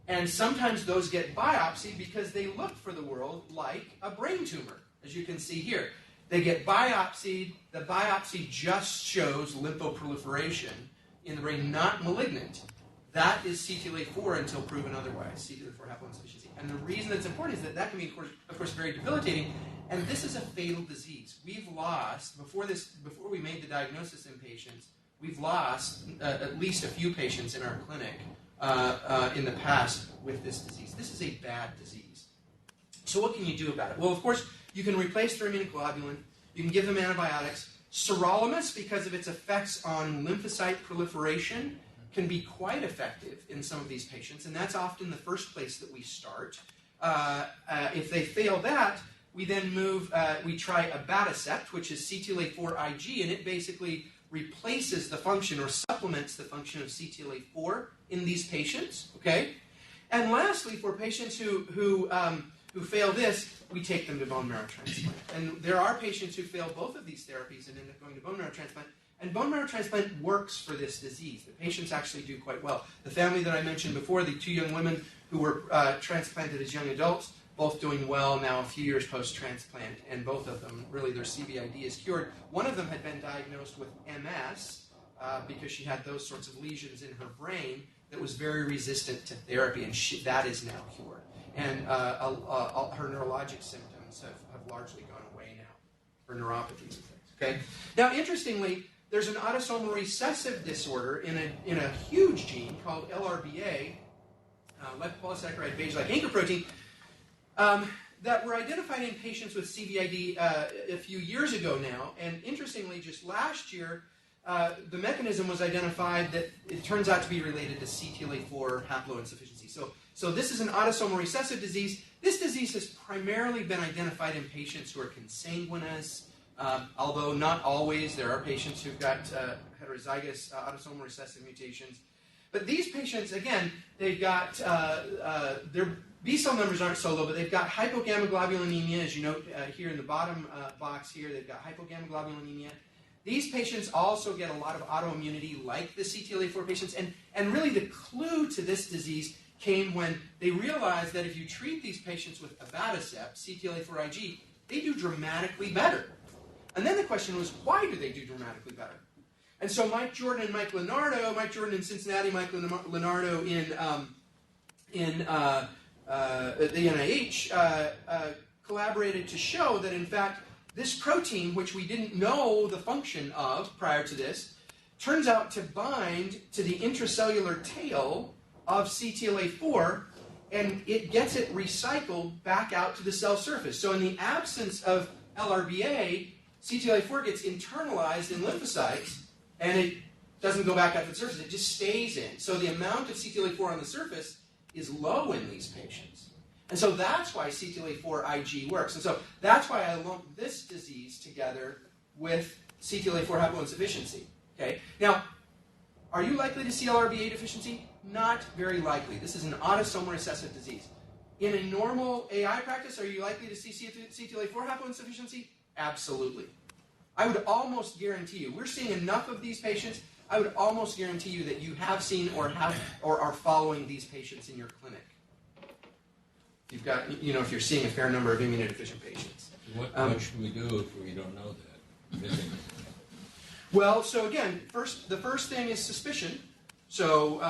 And sometimes those get biopsied because they look for the world like a brain tumor, as you can see here. They get biopsied. The biopsy just shows lymphoproliferation in the brain, not malignant. That is CTLA-4 until proven otherwise, CTLA-4 Haploinsufficiency. And the reason that's important is that can be, of course, very debilitating. And this is a fatal disease. We've lost, before we made the diagnosis in patients, we've lost at least a few patients in our clinic in the past with this disease. This is a bad disease. So what can you do about it? Well, of course, you can replace their immunoglobulin. You can give them antibiotics. Sirolimus, because of its effects on lymphocyte proliferation, can be quite effective in some of these patients, and that's often the first place that we start. If they fail that, we then we try abatacept, which is CTLA-4 IG, and it basically replaces the function or supplements the function of CTLA-4 in these patients. Okay, and lastly, for patients who fail this, we take them to bone marrow transplant. And there are patients who fail both of these therapies and end up going to bone marrow transplant. And bone marrow transplant works for this disease. The patients actually do quite well. The family that I mentioned before, the two young women who were transplanted as young adults, both doing well now a few years post-transplant, and both of them, really, their CVID is cured. One of them had been diagnosed with MS because she had those sorts of lesions in her brain that was very resistant to therapy, and that is now cured. And her neurologic symptoms have largely gone away now, her neuropathies and things. Okay. Now, interestingly, there's an autosomal recessive disorder in a huge gene called LRBA, lipopolysaccharide beige-like anchor protein, that were identified in patients with CVID a few years ago now. And interestingly, just last year, the mechanism was identified that it turns out to be related to CTLA-4 haploinsufficiency. So this is an autosomal recessive disease. This disease has primarily been identified in patients who are consanguineous, although not always. There are patients who've got heterozygous autosomal recessive mutations. But these patients, again, they've got, their B cell numbers aren't so low, but they've got hypogammaglobulinemia, as you note here in the bottom box here, they've got hypogammaglobulinemia. These patients also get a lot of autoimmunity like the CTLA-4 patients, and really the clue to this disease came when they realized that if you treat these patients with abatacept, CTLA-4 IG, they do dramatically better. And then the question was, why do they do dramatically better? And so Mike Jordan and Mike Leonardo, Mike Jordan in Cincinnati, Mike Leonardo in the NIH, collaborated to show that, in fact, this protein, which we didn't know the function of prior to this, turns out to bind to the intracellular tail of CTLA-4, and it gets it recycled back out to the cell surface. So in the absence of LRBA, CTLA-4 gets internalized in lymphocytes, and it doesn't go back out to the surface. It just stays in. So the amount of CTLA-4 on the surface is low in these patients. And so that's why CTLA-4 IG works. And so that's why I lump this disease together with CTLA-4 haploinsufficiency. Okay? Now, are you likely to see LRBA deficiency? Not very likely. This is an autosomal recessive disease. In a normal AI practice, are you likely to see CTLA-4 haploinsufficiency? Absolutely. I would almost guarantee you, we're seeing enough of these patients, I would almost guarantee you that you have seen or are following these patients in your clinic. You've got, if you're seeing a fair number of immunodeficient patients. What should we do if we don't know that? Well, so again, the first thing is suspicion. So,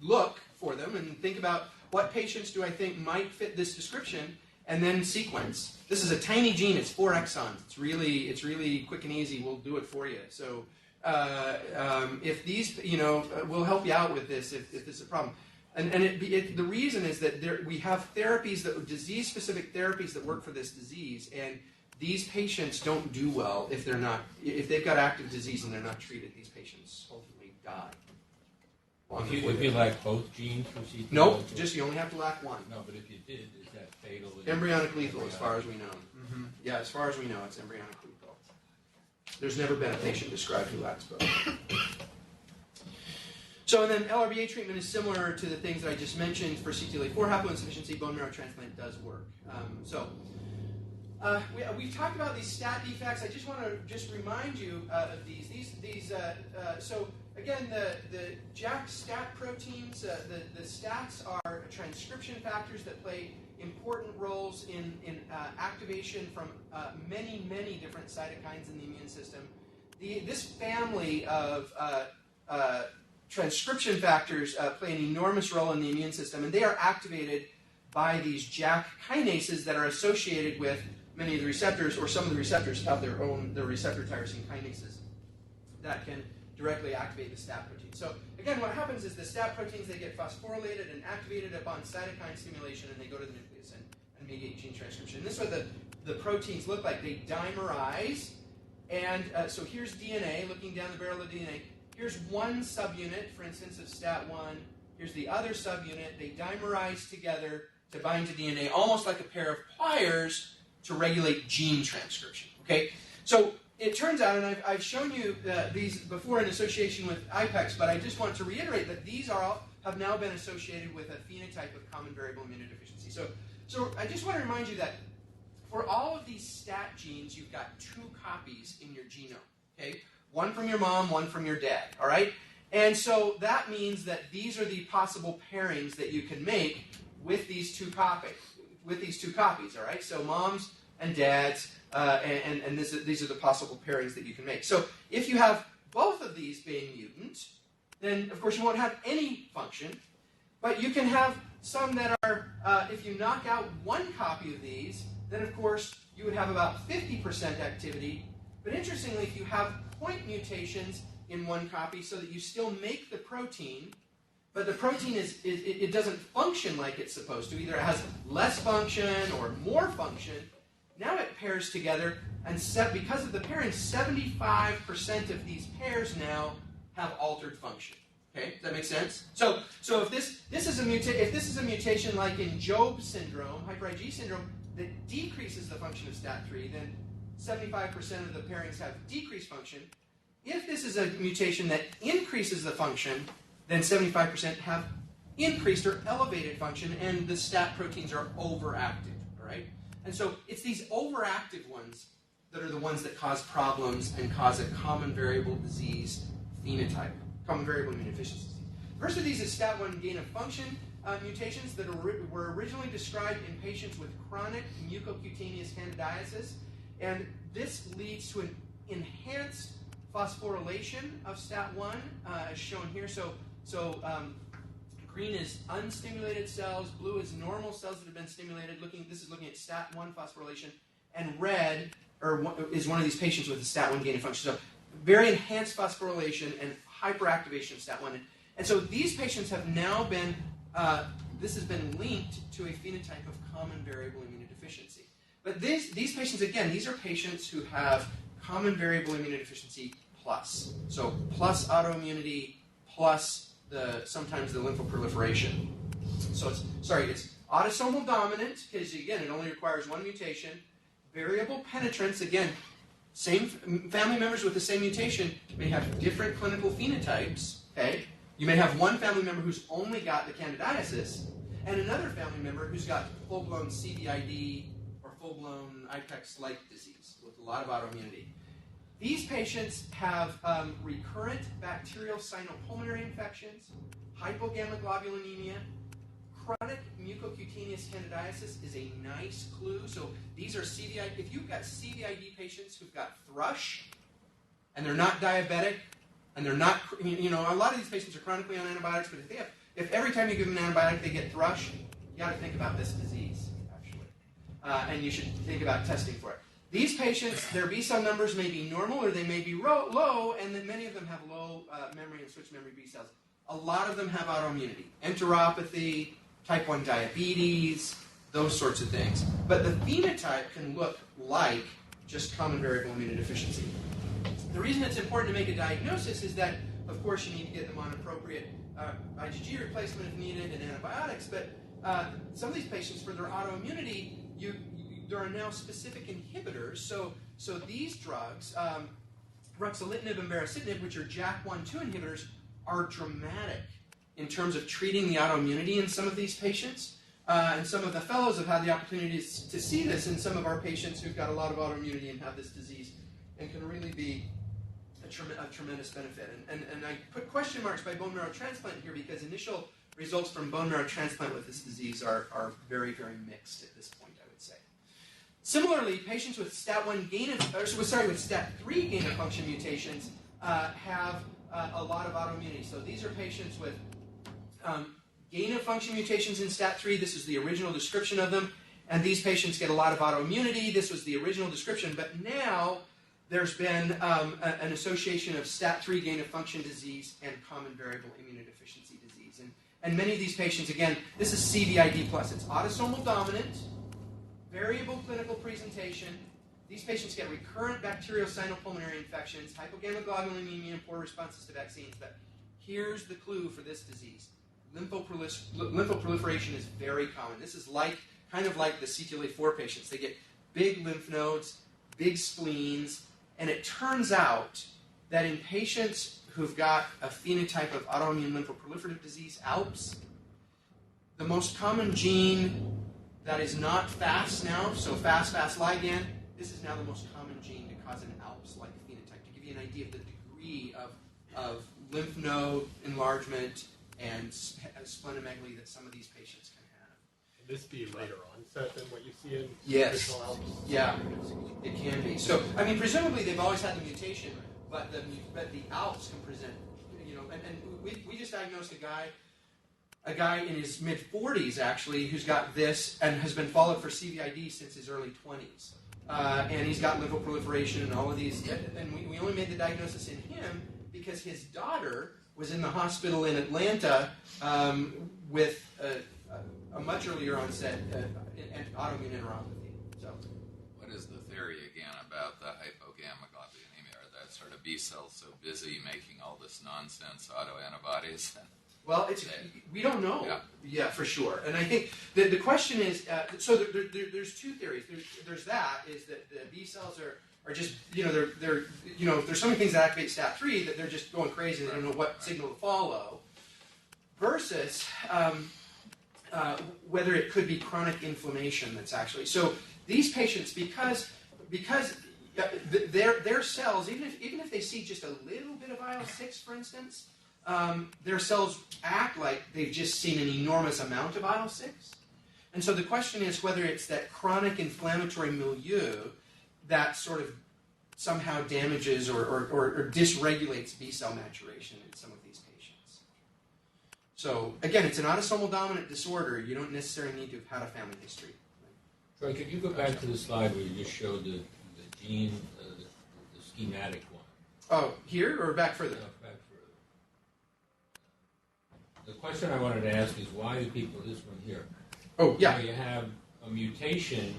look for them and think about what patients do I think might fit this description, and then sequence. This is a tiny gene. It's 4 exons. It's really quick and easy. We'll do it for you. So, if these, we'll help you out with this if this is a problem. And the reason is that we have therapies, disease-specific therapies that work for this disease, and these patients don't do well if they've got active disease and they're not treated. These patients ultimately die. If you lack both genes for CTLA-4? Nope, you only have to lack one. No, but if you did, is that fatal? Embryonic lethal, as far as we know. Mm-hmm. Yeah, as far as we know, it's embryonic lethal. There's never been a patient described who lacks both. So, and then LRBA treatment is similar to the things that I just mentioned for CTLA-4 haploinsufficiency. Bone marrow transplant does work. We've talked about these STAT defects. I just want to remind you of these. So again, the JAK STAT proteins, the STATs are transcription factors that play important roles in activation from many different cytokines in the immune system. This family of transcription factors play an enormous role in the immune system, and they are activated by these JAK kinases that are associated with many of the receptors, or some of the receptors have the receptor tyrosine kinases that can directly activate the STAT protein. So again, what happens is the STAT proteins, they get phosphorylated and activated upon cytokine stimulation, and they go to the nucleus and mediate gene transcription. And this is what the proteins look like. They dimerize, and so here's DNA, looking down the barrel of DNA. Here's one subunit, for instance, of STAT1. Here's the other subunit. They dimerize together to bind to DNA, almost like a pair of pliers to regulate gene transcription. Okay, so it turns out, and I've shown you these before in association with IPEX, but I just want to reiterate that these have now been associated with a phenotype of common variable immunodeficiency. So I just want to remind you that for all of these STAT genes, you've got 2 copies in your genome. Okay, one from your mom, one from your dad. All right, and so that means that these are the possible pairings that you can make with these 2 copies. All right, so moms and dads, and these are the possible pairings that you can make. So if you have both of these being mutant, then of course you won't have any function, but you can have some that are, if you knock out one copy of these, then of course you would have about 50% activity. But interestingly, if you have point mutations in one copy so that you still make the protein, but the protein it doesn't function like it's supposed to. Either it has less function or more function. Now it pairs together, and because of the pairing, 75% of these pairs now have altered function. Okay, does that make sense? So if this is a mutation like in Job syndrome, hyper IgE syndrome, that decreases the function of STAT3, then 75% of the pairings have decreased function. If this is a mutation that increases the function, then 75% have increased or elevated function, and the STAT proteins are overactive, all right? And so it's these overactive ones that are the ones that cause problems and cause a common variable disease phenotype, common variable immunodeficiency. The first of these is STAT1 gain of function mutations that were originally described in patients with chronic mucocutaneous candidiasis, and this leads to an enhanced phosphorylation of STAT1, as shown here. So green is unstimulated cells, blue is normal cells that have been stimulated. This is looking at STAT1 phosphorylation, and red is one of these patients with a STAT1 gain of function. So very enhanced phosphorylation and hyperactivation of STAT1. And so these patients have now been, this has been linked to a phenotype of common variable immunodeficiency. But these patients, again, these are patients who have common variable immunodeficiency plus. So plus autoimmunity plus sometimes the lymphoproliferation. So it's autosomal dominant, because again, it only requires one mutation. Variable penetrance, again, same family members with the same mutation may have different clinical phenotypes, okay? You may have one family member who's only got the candidiasis, and another family member who's got full-blown CVID or full-blown IPEX-like disease with a lot of autoimmunity. These patients have recurrent bacterial sinopulmonary infections, hypogammaglobulinemia. Chronic mucocutaneous candidiasis is a nice clue. So these are CVID. If you've got CVID patients who've got thrush, and they're not diabetic, and they're not, a lot of these patients are chronically on antibiotics, but if every time you give them an antibiotic they get thrush, you got to think about this disease, actually. And you should think about testing for it. These patients, their B cell numbers may be normal or they may be low, and then many of them have low memory and switch memory B cells. A lot of them have autoimmunity, enteropathy, type 1 diabetes, those sorts of things. But the phenotype can look like just common variable immunodeficiency. The reason it's important to make a diagnosis is that, of course, you need to get them on appropriate IgG replacement if needed and antibiotics, but some of these patients, for their autoimmunity, there are now specific inhibitors. So these drugs, ruxolitinib and baricitinib, which are JAK1/2 inhibitors, are dramatic in terms of treating the autoimmunity in some of these patients. And some of the fellows have had the opportunity to see this in some of our patients who've got a lot of autoimmunity and have this disease, and can really be a tremendous benefit. And I put question marks by bone marrow transplant here because initial results from bone marrow transplant with this disease are very, very mixed at this point, I would say. Similarly, patients with STAT1 with STAT3 gain of function mutations have a lot of autoimmunity. So these are patients with gain of function mutations in STAT3. This is the original description of them. And these patients get a lot of autoimmunity. This was the original description. But now there's been an association of STAT3 gain of function disease and common variable immunodeficiency disease. And many of these patients, again, this is CVID+. It's autosomal dominant, variable clinical presentation. These patients get recurrent bacterial sinopulmonary infections, hypogammaglobulinemia, and poor responses to vaccines. But here's the clue for this disease. Lymphoproliferation is very common. This is kind of like the CTLA-4 patients. They get big lymph nodes, big spleens, and it turns out that in patients who've got a phenotype of autoimmune lymphoproliferative disease, ALPS, the most common gene that is not FAS now, so FAS ligand, this is now the most common gene to cause an ALPS-like phenotype, to give you an idea of the degree of lymph node enlargement and splenomegaly that some of these patients can have. Can this be later onset than what you see in Yes. ALPS? Yeah, it can be. So, I mean, presumably they've always had the mutation, but the ALPS can present, and we just diagnosed a guy in his mid-40s, actually, who's got this and has been followed for CVID since his early 20s. And he's got lymphoproliferation and all of these, and we only made the diagnosis in him because his daughter was in the hospital in Atlanta with a much earlier onset autoimmune enteropathy. So, what is the theory again about the hypogammaglobulinemia? Are that sort of B cells so busy making all this nonsense autoantibodies? Well, we don't know. Yeah, for sure. And I think the question is, so there's two theories. There's that, is that the B cells are just, there's so many things that activate STAT3 that they're just going crazy. They don't know what signal to follow. Versus whether it could be chronic inflammation that's actually. So these patients, because their cells, even if they see just a little bit of IL-6, for instance, their cells act like they've just seen an enormous amount of IL-6. And so the question is whether it's that chronic inflammatory milieu that sort of somehow damages or dysregulates B-cell maturation in some of these patients. So again, it's an autosomal dominant disorder. You don't necessarily need to have had a family history. Troy, could you go back to the slide where you just showed the gene, the schematic one? Oh, here or back further? No, back further. The question I wanted to ask is why do people, this one here, oh yeah, you have a mutation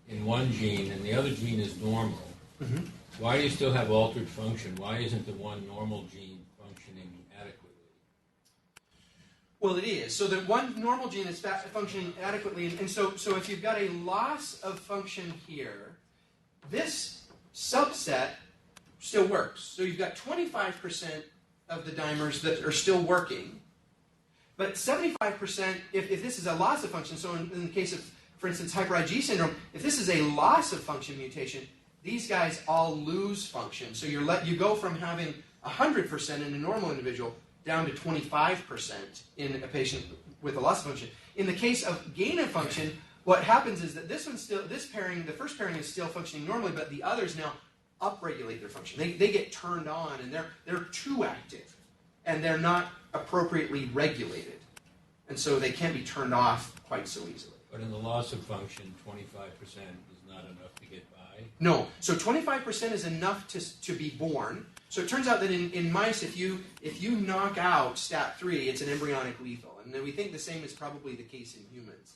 in one gene and the other gene is normal. Mm-hmm. Why do you still have altered function? Why isn't the one normal gene functioning adequately? Well, it is. So the one normal gene is functioning adequately, and so if you've got a loss of function here, this subset still works. So you've got 25% of the dimers that are still working, but 75%, if this is a loss of function, so in the case of, for instance, hyper IgE syndrome, if this is a loss of function mutation, these guys all lose function. So you go from having 100% in a normal individual down to 25% in a patient with a loss of function. In the case of gain of function, what happens is that this pairing, the first pairing is still functioning normally, but the others now upregulate their function. They get turned on, and they're too active, and they're not appropriately regulated, and so they can't be turned off quite so easily. But in the loss of function, 25% is not enough to get by? No. So 25% is enough to be born. So it turns out that in mice, if you knock out STAT3, it's an embryonic lethal. And then we think the same is probably the case in humans.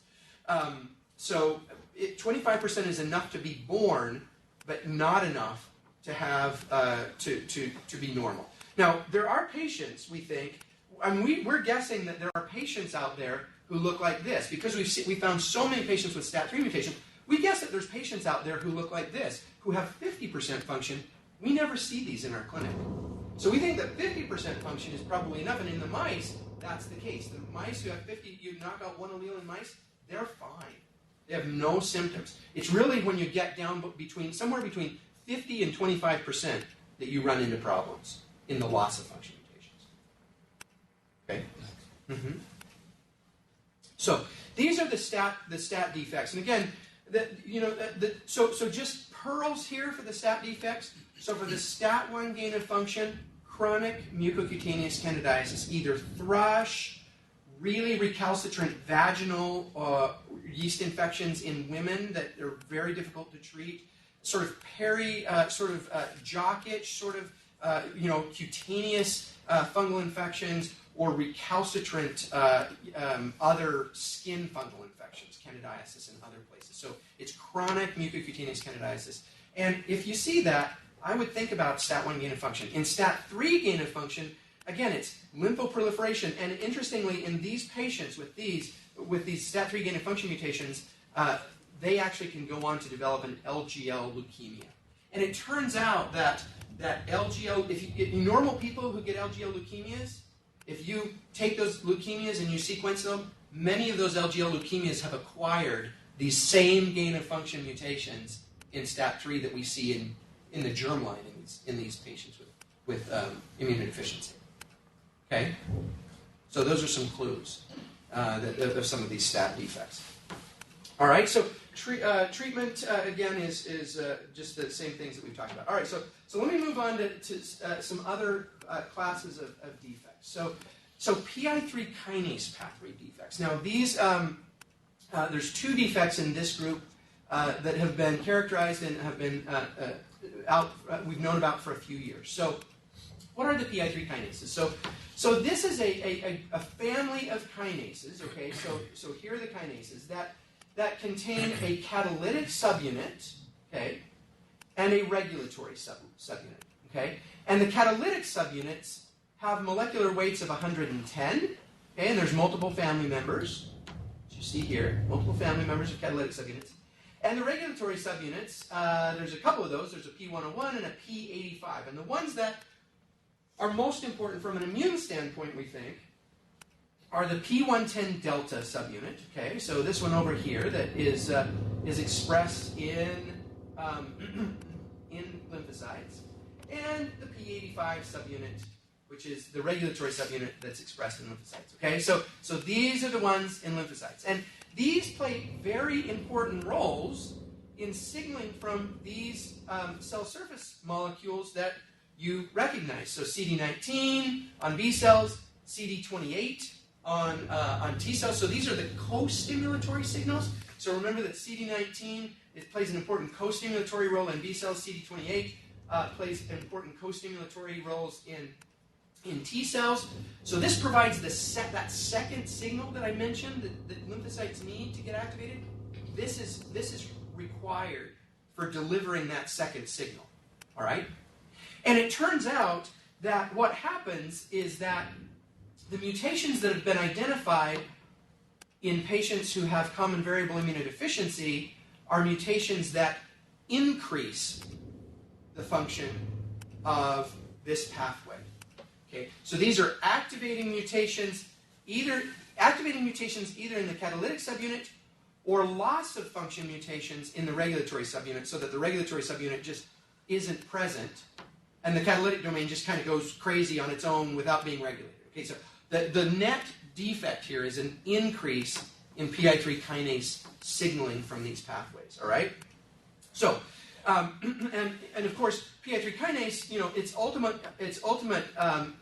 So 25% is enough to be born, but not enough to have to be normal. Now, there are patients, we think, we're guessing that there are patients out there who look like this. Because we found so many patients with STAT3 mutation, we guess that there's patients out there who look like this, who have 50% function. We never see these in our clinic. So we think that 50% function is probably enough, and in the mice, that's the case. The mice who have 50, you knock out one allele in mice, they're fine. They have no symptoms. It's really when you get down somewhere between 50 and 25% that you run into problems in the loss of function mutations. Okay? Mm-hmm. So these are the stat defects, and again, so just pearls here for the stat defects. So for the STAT1 gain of function, chronic mucocutaneous candidiasis, either thrush, really recalcitrant vaginal yeast infections in women that are very difficult to treat, sort of jock itch, cutaneous fungal infections, or recalcitrant other skin fungal infections, candidiasis in other places. So it's chronic mucocutaneous candidiasis. And if you see that, I would think about STAT1 gain of function. In STAT3 gain of function, again, it's lymphoproliferation. And interestingly, in these patients with these STAT3 gain of function mutations, they actually can go on to develop an LGL leukemia. And it turns out that LGL, normal people who get LGL leukemias, if you take those leukemias and you sequence them, many of those LGL leukemias have acquired these same gain of function mutations in STAT3 that we see in the germline in these patients with immunodeficiency. Okay? So those are some clues of some of these stat defects. All right, so treatment, again, is just the same things that we've talked about. All right, so let me move on to some other classes of defects. So PI3 kinase pathway defects. Now, these there's two defects in this group that have been characterized and have been we've known about for a few years. So what are the PI3 kinases? So this is a family of kinases, okay? So here are the kinases that contain a catalytic subunit, okay, and a regulatory subunit, okay? And the catalytic subunits have molecular weights of 110, okay, and there's multiple family members, as you see here, multiple family members of catalytic subunits. And the regulatory subunits, there's a couple of those. There's a P101 and a P85. And the ones that are most important from an immune standpoint, we think, are the P110 delta subunit. Okay, so this one over here that is expressed in in lymphocytes, and the P85 subunit, which is the regulatory subunit that's expressed in lymphocytes. Okay, so these are the ones in lymphocytes, and these play very important roles in signaling from these cell surface molecules that you recognize. So CD19 on B cells, CD28 on T cells. So these are the co-stimulatory signals. So remember that CD19 plays an important co-stimulatory role in B cells. CD28 plays important co-stimulatory roles in T cells. So this provides that second signal that I mentioned that lymphocytes need to get activated. This is required for delivering that second signal. All right? And it turns out that what happens is that the mutations that have been identified in patients who have common variable immunodeficiency are mutations that increase the function of this pathway. Okay, so these are activating mutations either in the catalytic subunit or loss of function mutations in the regulatory subunit, so that the regulatory subunit just isn't present, and the catalytic domain just kind of goes crazy on its own without being regulated. Okay, so the net defect here is an increase in PI3 kinase signaling from these pathways. All right. So, and of course, PI3 kinase, its ultimate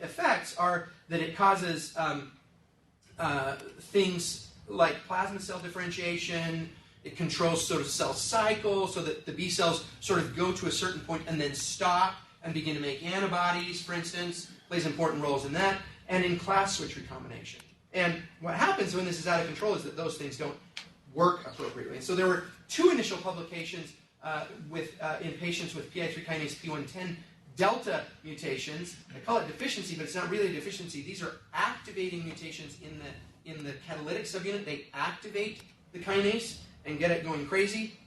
effects are that it causes things like plasma cell differentiation. It controls sort of cell cycle, so that the B cells sort of go to a certain point and then stop and begin to make antibodies, for instance. Plays important roles in that, and in class switch recombination. And what happens when this is out of control is that those things don't work appropriately. And so there were two initial publications in patients with PI3 kinase P110 delta mutations. I call it deficiency, but it's not really a deficiency. These are activating mutations in the catalytic subunit. They activate the kinase and get it going crazy.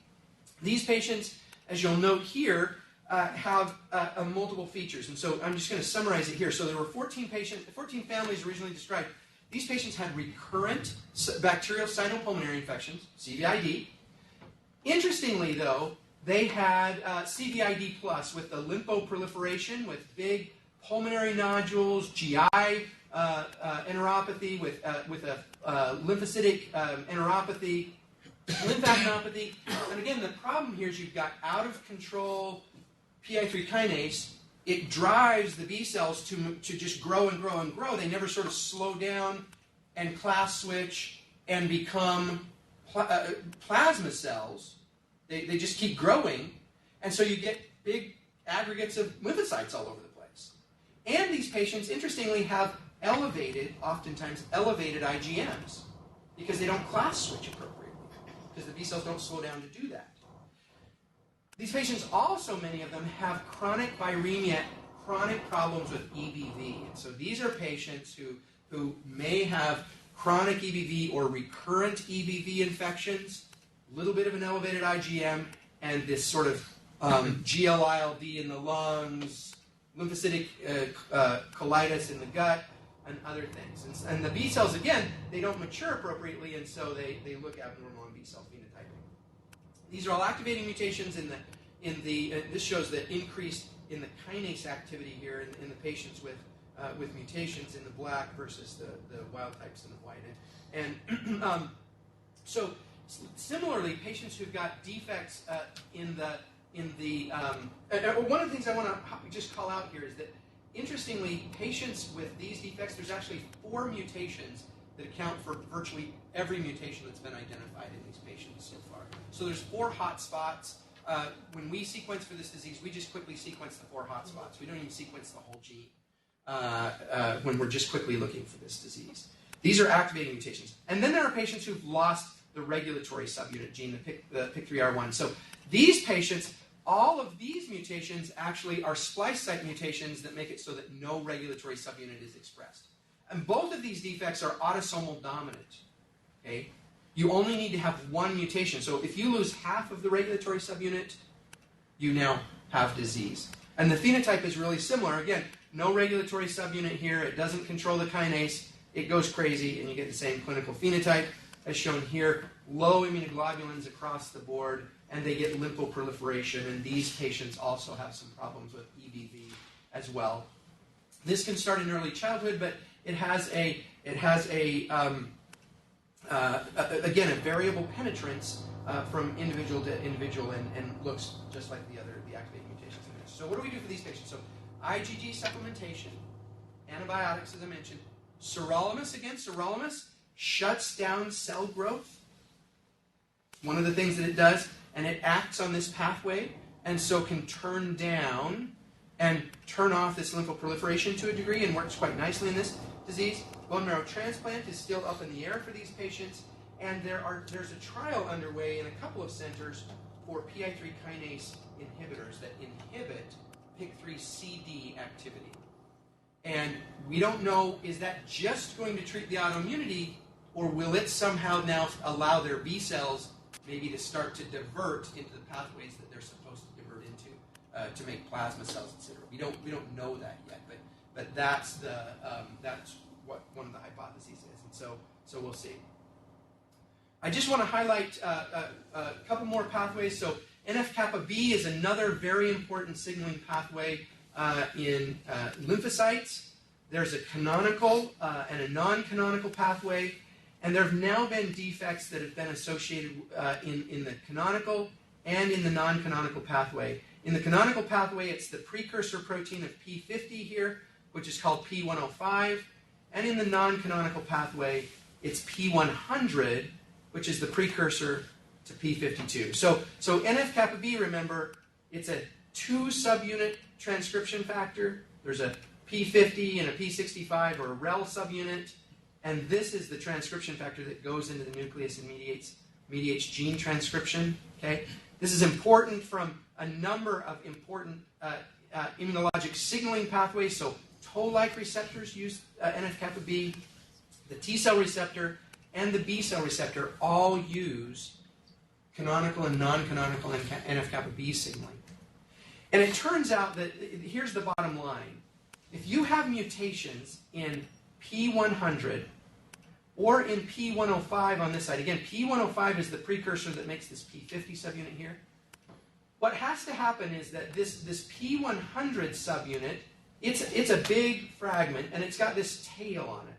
These patients, as you'll note here, have multiple features. And so I'm just going to summarize it here. So there were 14 families originally described. These patients had recurrent bacterial sinopulmonary infections, CVID. Interestingly, though, they had CVID plus with the lymphoproliferation, with big pulmonary nodules, GI enteropathy, with a lymphocytic enteropathy, lymphadenopathy. And again, the problem here is you've got out of control PI3 kinase. It drives the B cells to just grow and grow and grow. They never sort of slow down and class switch and become plasma cells. They just keep growing. And so you get big aggregates of lymphocytes all over the place. And these patients, interestingly, have oftentimes elevated IgMs because they don't class switch appropriately, because the B cells don't slow down to do that. These patients also, many of them, have chronic viremia, chronic problems with EBV. And so these are patients who may have chronic EBV or recurrent EBV infections, a little bit of an elevated IgM, and this sort of GL-ILD in the lungs, lymphocytic colitis in the gut, and other things. And the B cells, again, they don't mature appropriately, and so they look abnormal in B cell phenotyping. These are all activating mutations this shows the increase in the kinase activity here in the patients with mutations in the black versus the wild types in the white. And so similarly, patients who've got defects one of the things I want to just call out here is that, interestingly, patients with these defects, there's actually 4 mutations that account for virtually every mutation that's been identified in these patients so far. So there's 4 hot spots. When we sequence for this disease, we just quickly sequence the 4 hot spots. We don't even sequence the whole gene when we're just quickly looking for this disease. These are activating mutations. And then there are patients who've lost the regulatory subunit gene, the PIK3R1. So these patients, all of these mutations actually are splice site mutations that make it so that no regulatory subunit is expressed. And both of these defects are autosomal dominant. Okay? You only need to have one mutation. So if you lose half of the regulatory subunit, you now have disease. And the phenotype is really similar. Again, no regulatory subunit here. It doesn't control the kinase. It goes crazy, and you get the same clinical phenotype as shown here. Low immunoglobulins across the board, and they get lymphoproliferation. And these patients also have some problems with EBV as well. This can start in early childhood, but it has again, a variable penetrance from individual to individual and looks just like the activating mutations in this. So what do we do for these patients? So IgG supplementation, antibiotics, as I mentioned. Sirolimus shuts down cell growth. One of the things that it does, and it acts on this pathway, and so can turn down and turn off this lymphoproliferation to a degree, and works quite nicely in this disease. Bone marrow transplant is still up in the air for these patients, and there's a trial underway in a couple of centers for PI3 kinase inhibitors that inhibit PIK3CD activity. And we don't know, is that just going to treat the autoimmunity, or will it somehow now allow their B cells maybe to start to divert into the pathways that they're supposed to divert into to make plasma cells, etc. We don't know that yet, but that's what one of the hypotheses is, and so we'll see. I just want to highlight a couple more pathways. So NF-kappa B is another very important signaling pathway in lymphocytes. There's a canonical and a non-canonical pathway, and there have now been defects that have been associated in the canonical and in the non-canonical pathway. In the canonical pathway, it's the precursor protein of P50 here, which is called P105, and in the non-canonical pathway, it's P100, which is the precursor to P52. So NF-kappa B, remember, it's a 2-subunit transcription factor. There's a P50 and a P65, or a REL subunit, and this is the transcription factor that goes into the nucleus and mediates gene transcription. Okay, this is important from a number of important immunologic signaling pathways. So toll-like receptors use NF-kappa B, the T-cell receptor, and the B-cell receptor all use canonical and non-canonical NF-kappa B signaling. And it turns out that, here's the bottom line. If you have mutations in P100 or in P105 on this side, again, P105 is the precursor that makes this P50 subunit here. What has to happen is that this P100 subunit, it's a big fragment, and it's got this tail on it.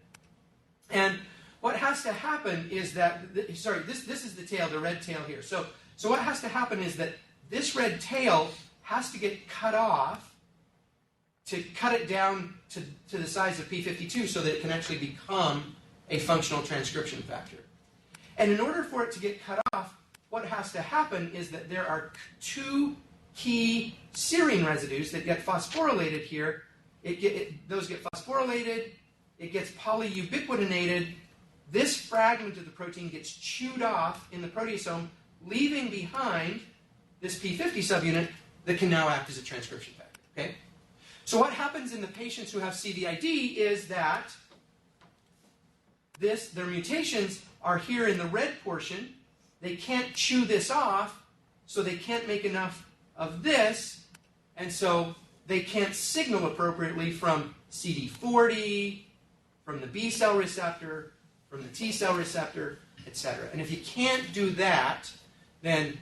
And what has to happen is that, this is the tail, the red tail here. So what has to happen is that this red tail has to get cut off to cut it down to the size of P52 so that it can actually become a functional transcription factor. And in order for it to get cut off, what has to happen is that there are 2 key serine residues that get phosphorylated here. Those get phosphorylated, it gets polyubiquitinated. This fragment of the protein gets chewed off in the proteasome, leaving behind this P50 subunit that can now act as a transcription factor. Okay? So what happens in the patients who have CVID is that their mutations are here in the red portion. They can't chew this off, so they can't make enough of this, and so they can't signal appropriately from CD40, from the B cell receptor, from the T cell receptor, etc. And if you can't do that, then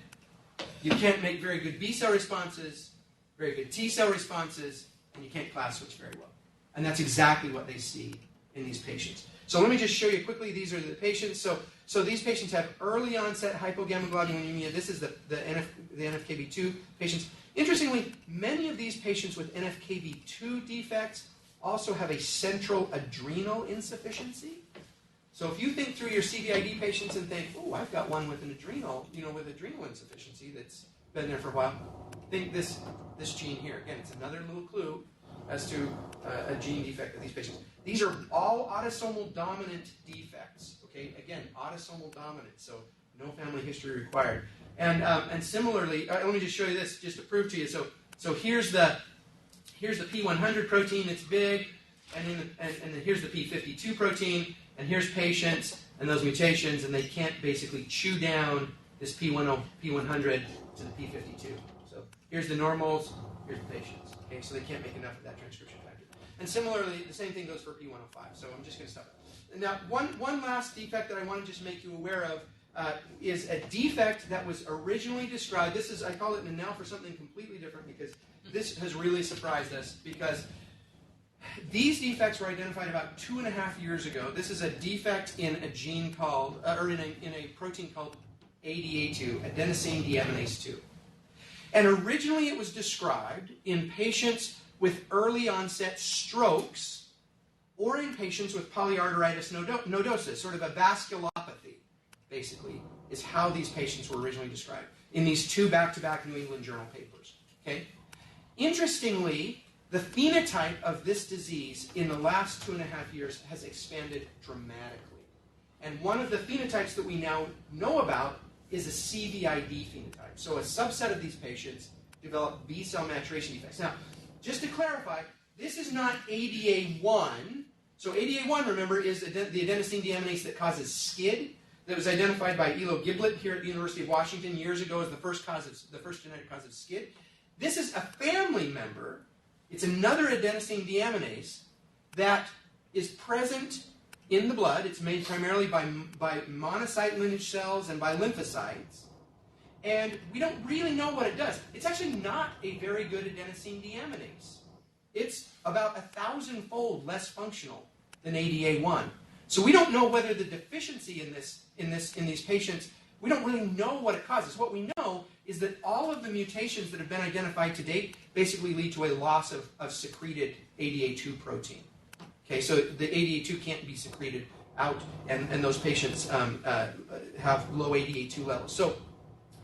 you can't make very good B cell responses, very good T cell responses, and you can't class switch very well. And that's exactly what they see in these patients. So let me just show you quickly, these are the patients. So these patients have early onset hypogammaglobulinemia. This is the NF-kB2 patients. Interestingly, many of these patients with NF-kB2 defects also have a central adrenal insufficiency. So if you think through your CVID patients and think, oh, I've got one with an adrenal, with adrenal insufficiency that's been there for a while, think this gene here. Again, it's another little clue as to a gene defect of these patients. These are all autosomal dominant defects. Okay, again, autosomal dominant, so no family history required. And similarly, let me just show you this just to prove to you. So here's the P100 protein. It's big. and then here's the P52 protein, and here's patients and those mutations, and they can't basically chew down this P100 to the P52. So here's the normals, here's the patients. Okay, so they can't make enough of that transcription factor. And similarly, the same thing goes for P105. So I'm just going to stop. Now, one last defect that I want to just make you aware of is a defect that was originally described. This is, I call it now for something completely different because this has really surprised us because these defects were identified about 2.5 years ago. This is a defect in a gene called, or in a protein called ADA2, adenosine deaminase 2. And originally it was described in patients with early onset strokes or in patients with polyarteritis nodosus, sort of a vasculopathy, basically, is how these patients were originally described in these 2 back-to-back New England Journal papers. Okay? Interestingly, the phenotype of this disease in the last 2.5 years has expanded dramatically. And one of the phenotypes that we now know about is a CVID phenotype. So a subset of these patients develop B-cell maturation defects. Now, just to clarify, this is not ADA1. So ADA1, remember, is the adenosine deaminase that causes SCID that was identified by Elo Giblett here at the University of Washington years ago as the first genetic cause of SCID. This is a family member. It's another adenosine deaminase that is present in the blood. It's made primarily by monocyte lineage cells and by lymphocytes. And we don't really know what it does. It's actually not a very good adenosine deaminase. It's about 1,000-fold less functional than ADA1. So we don't know whether the deficiency in these patients, we don't really know what it causes. What we know is that all of the mutations that have been identified to date basically lead to a loss of secreted ADA2 protein. Okay, so the ADA2 can't be secreted out, and those patients have low ADA2 levels. So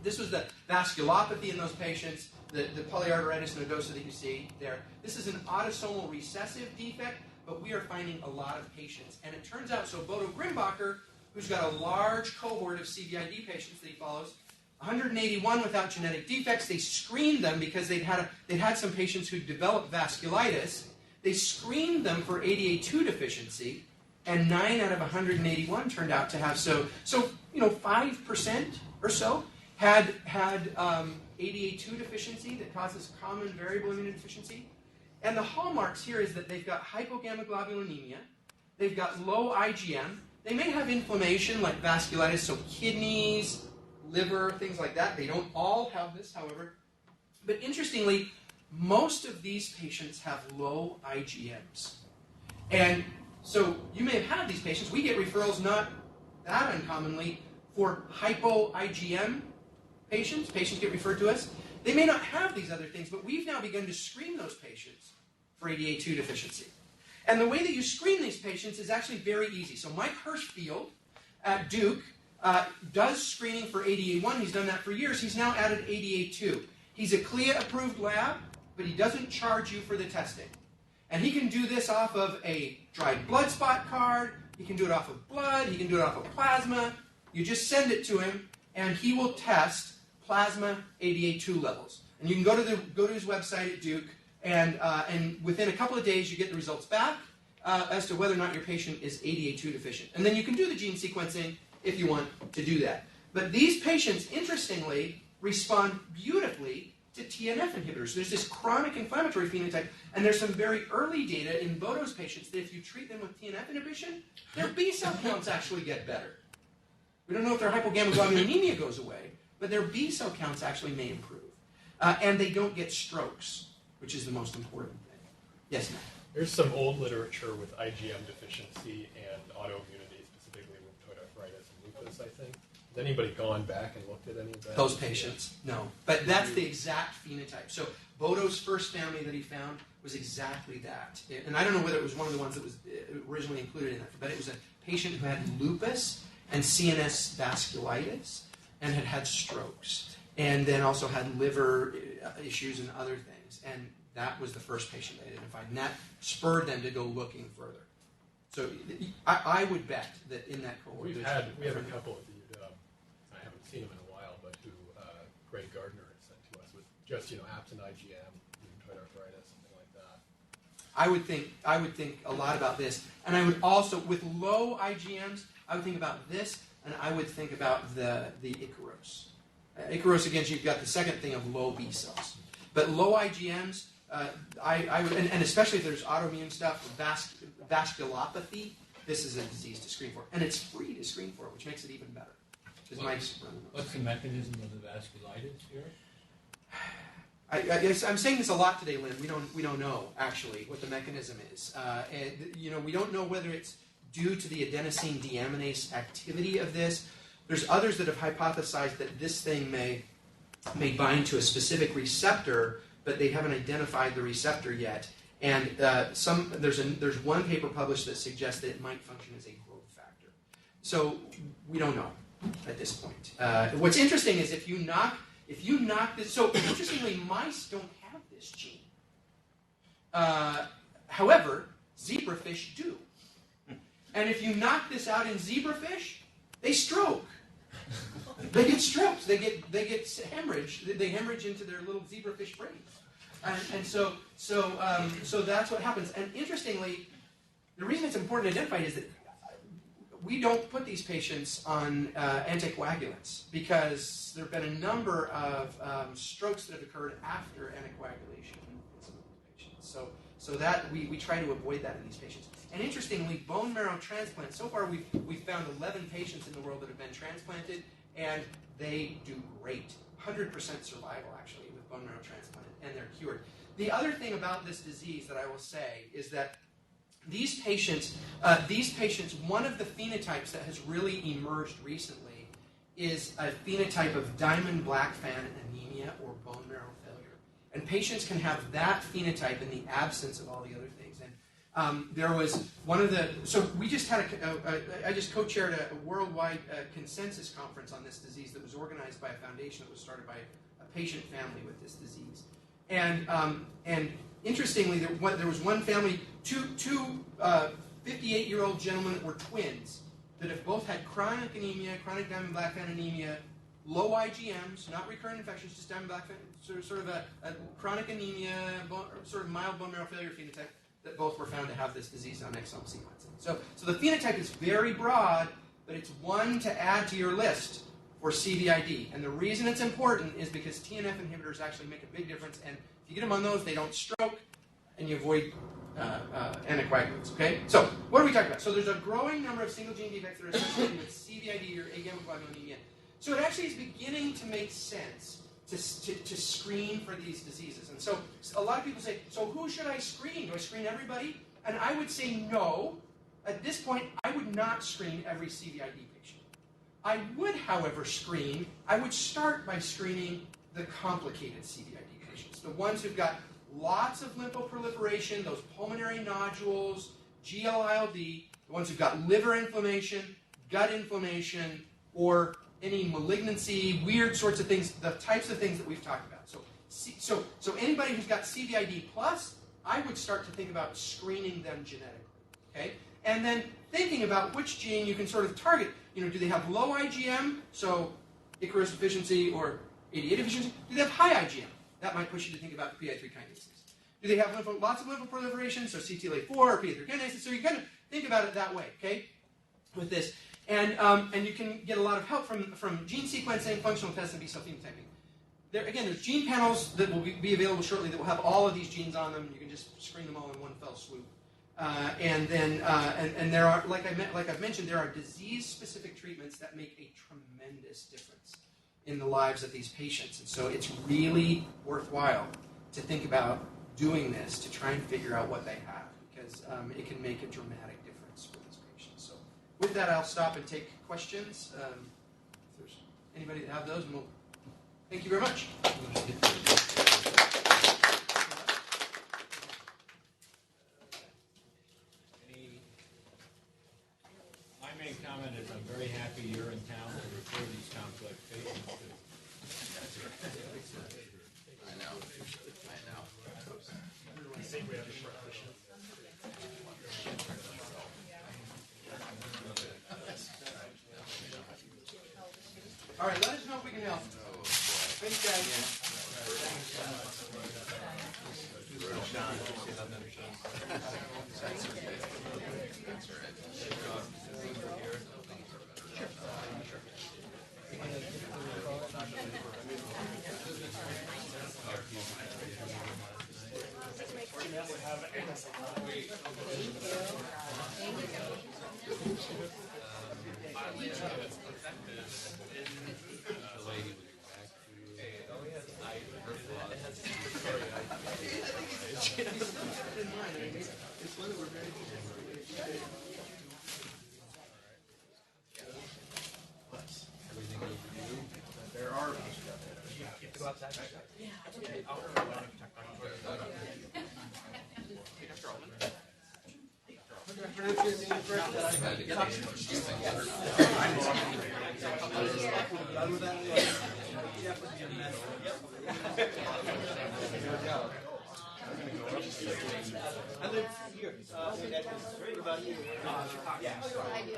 this was the vasculopathy in those patients, the polyarteritis nodosa that you see there. This is an autosomal recessive defect, but we are finding a lot of patients. And it turns out, so Bodo Grimbacher, who's got a large cohort of CVID patients that he follows, 181 without genetic defects. They screened them because they'd had some patients who developed vasculitis. They screened them for ADA2 deficiency, and 9 out of 181 turned out to have 5% or so had ADA2 deficiency that causes common variable immunodeficiency. And the hallmarks here is that they've got hypogammaglobulinemia, they've got low IgM, they may have inflammation like vasculitis, so kidneys, liver, things like that. They don't all have this, however. But interestingly, most of these patients have low IgMs. And so you may have had these patients. We get referrals not that uncommonly for hypo-IgM patients. Patients get referred to us. They may not have these other things, but we've now begun to screen those patients for ADA2 deficiency. And the way that you screen these patients is actually very easy. So Mike Hirschfield at Duke does screening for ADA1. He's done that for years. He's now added ADA2. He's a CLIA-approved lab, but he doesn't charge you for the testing. And he can do this off of a dried blood spot card. He can do it off of blood. He can do it off of plasma. You just send it to him, and he will test plasma ADA2 levels. And you can go to his website at Duke, and within a couple of days you get the results back as to whether or not your patient is ADA2 deficient. And then you can do the gene sequencing if you want to do that. But these patients, interestingly, respond beautifully to TNF inhibitors. There's this chronic inflammatory phenotype, and there's some very early data in Bodo's patients that if you treat them with TNF inhibition, their B-cell counts actually get better. We don't know if their hypogammaglobulinemia goes away, but their B-cell counts actually may improve. And they don't get strokes, which is the most important thing. Yes, ma'am? There's some old literature with IgM deficiency and autoimmunity, specifically rheumatoid arthritis and lupus, I think. Has anybody gone back and looked at any of that? Those patients, no. But that's the exact phenotype. So Bodo's first family that he found was exactly that. And I don't know whether it was one of the ones that was originally included in that, but it was a patient who had lupus and CNS vasculitis and had strokes, and then also had liver issues and other things. And that was the first patient they identified, and that spurred them to go looking further. So I would bet that in that cohort, we have a couple of I haven't seen them in a while, but who Greg Gardner had sent to us with just absent IgM, rheumatoid arthritis, something like that. I would think a lot about this. And I would also, with low IgMs, I would think about this, and I would think about the Icaros. Icaros, again, you've got the second thing of low B cells. But low IgMs, I would, and especially if there's autoimmune stuff, vasculopathy, this is a disease to screen for. And it's free to screen for, which makes it even better. What's the mechanism of the vasculitis here? I'm saying this a lot today, Lynn. We don't know actually what the mechanism is, and we don't know whether it's due to the adenosine deaminase activity of this. There's others that have hypothesized that this thing may bind to a specific receptor, but they haven't identified the receptor yet. And there's one paper published that suggests that it might function as a growth factor. So we don't know at this point. What's interesting is if you knock this, so interestingly, mice don't have this gene. However, zebrafish do. And if you knock this out in zebrafish, they stroke. They get strokes. They get hemorrhage. They hemorrhage into their little zebrafish brains. And so that's what happens. And interestingly, the reason it's important to identify is that we don't put these patients on anticoagulants because there have been a number of strokes that have occurred after anticoagulation in some of these patients. So that we try to avoid that in these patients. And interestingly, bone marrow transplant, so far we've found 11 patients in the world that have been transplanted, and they do great. 100% survival, actually, with bone marrow transplant, and they're cured. The other thing about this disease that I will say is that these patients, one of the phenotypes that has really emerged recently is a phenotype of Diamond-Blackfan anemia or bone marrow failure. And patients can have that phenotype in the absence of all the other things. And there was one of the, so we just had I just co-chaired a worldwide consensus conference on this disease that was organized by a foundation that was started by a patient family with this disease. And interestingly, there was one family, two 58-year-old gentlemen that were twins that have both had chronic anemia, chronic Diamond-Blackfan anemia, low IgMs, not recurrent infections, just Diamond-Blackfan, sort of a chronic anemia, sort of mild bone marrow failure phenotype, that both were found to have this disease on exome sequencing. So the phenotype is very broad, but it's one to add to your list for CVID. And the reason it's important is because TNF inhibitors actually make a big difference, and if you get them on those, they don't stroke, and you avoid anticoagulants. Okay? So what are we talking about? So there's a growing number of single gene defects that are associated with CVID or agammaglobulinemia. So it actually is beginning to make sense to screen for these diseases. And so a lot of people say, so who should I screen? Do I screen everybody? And I would say no. At this point, I would not screen every CVID patient. I would, however, I would start by screening the complicated CVID patients, the ones who've got lots of lymphoproliferation, those pulmonary nodules, GL-ILD, the ones who've got liver inflammation, gut inflammation, or any malignancy, weird sorts of things, the types of things that we've talked about. So anybody who's got CVID plus, I would start to think about screening them genetically. Okay? And then thinking about which gene you can sort of target. Do they have low IgM, so Icaros deficiency or ADA deficiency? Do they have high IgM? That might push you to think about PI3 kinases. Do they have lots of lymphoproliferation, so CTLA-4 or PI3 kinases? So you kind of think about it that way, okay, with this. And you can get a lot of help from gene sequencing, functional tests, and B-cell phenotyping. There's gene panels that will be available shortly that will have all of these genes on them. You can just screen them all in one fell swoop. And there are, like I've mentioned, there are disease-specific treatments that make a tremendous difference in the lives of these patients. And so it's really worthwhile to think about doing this to try and figure out what they have, because it can make a dramatic difference for these patients. So with that, I'll stop and take questions. If there's anybody that have those, and we'll thank you very much. My main comment is I'm very happy you're in town to refer these complex patients to. I know. All right, let us know if we can help. Thanks, guys. John. See how that That's okay. That's all right. It's one that we're very There are. You have to go outside. Yeah. Okay. Pronounce your name first. I live here. What about you? I do.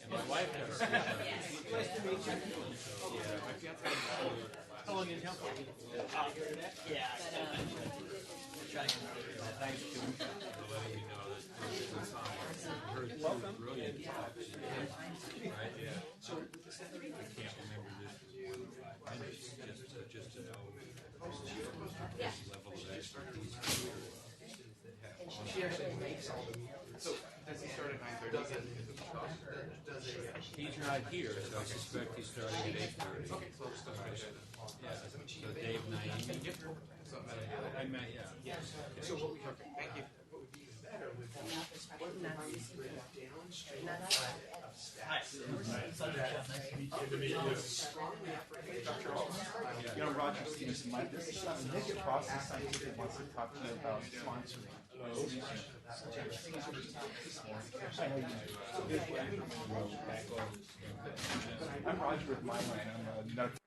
And my wife got a Nice to meet you. How long have you been for? Yeah. Thanks to letting me know that her two brilliant talks. Right? Yeah. So I can't remember this for 5 minutes just to know this level of expertise. She actually makes all the So does he start at 9:30? He's not here, so I suspect he's starting at 8:30. Okay, so let's go Yeah. So Dave Naimi. I met, yeah. So what we have, thank you. what would be even better would be what would be downstream of stats. You know, Roger Stevenson, this is Nick at Boston Scientific wants to talk to you about sponsoring. I know you. I'm Roger with my line. I'm a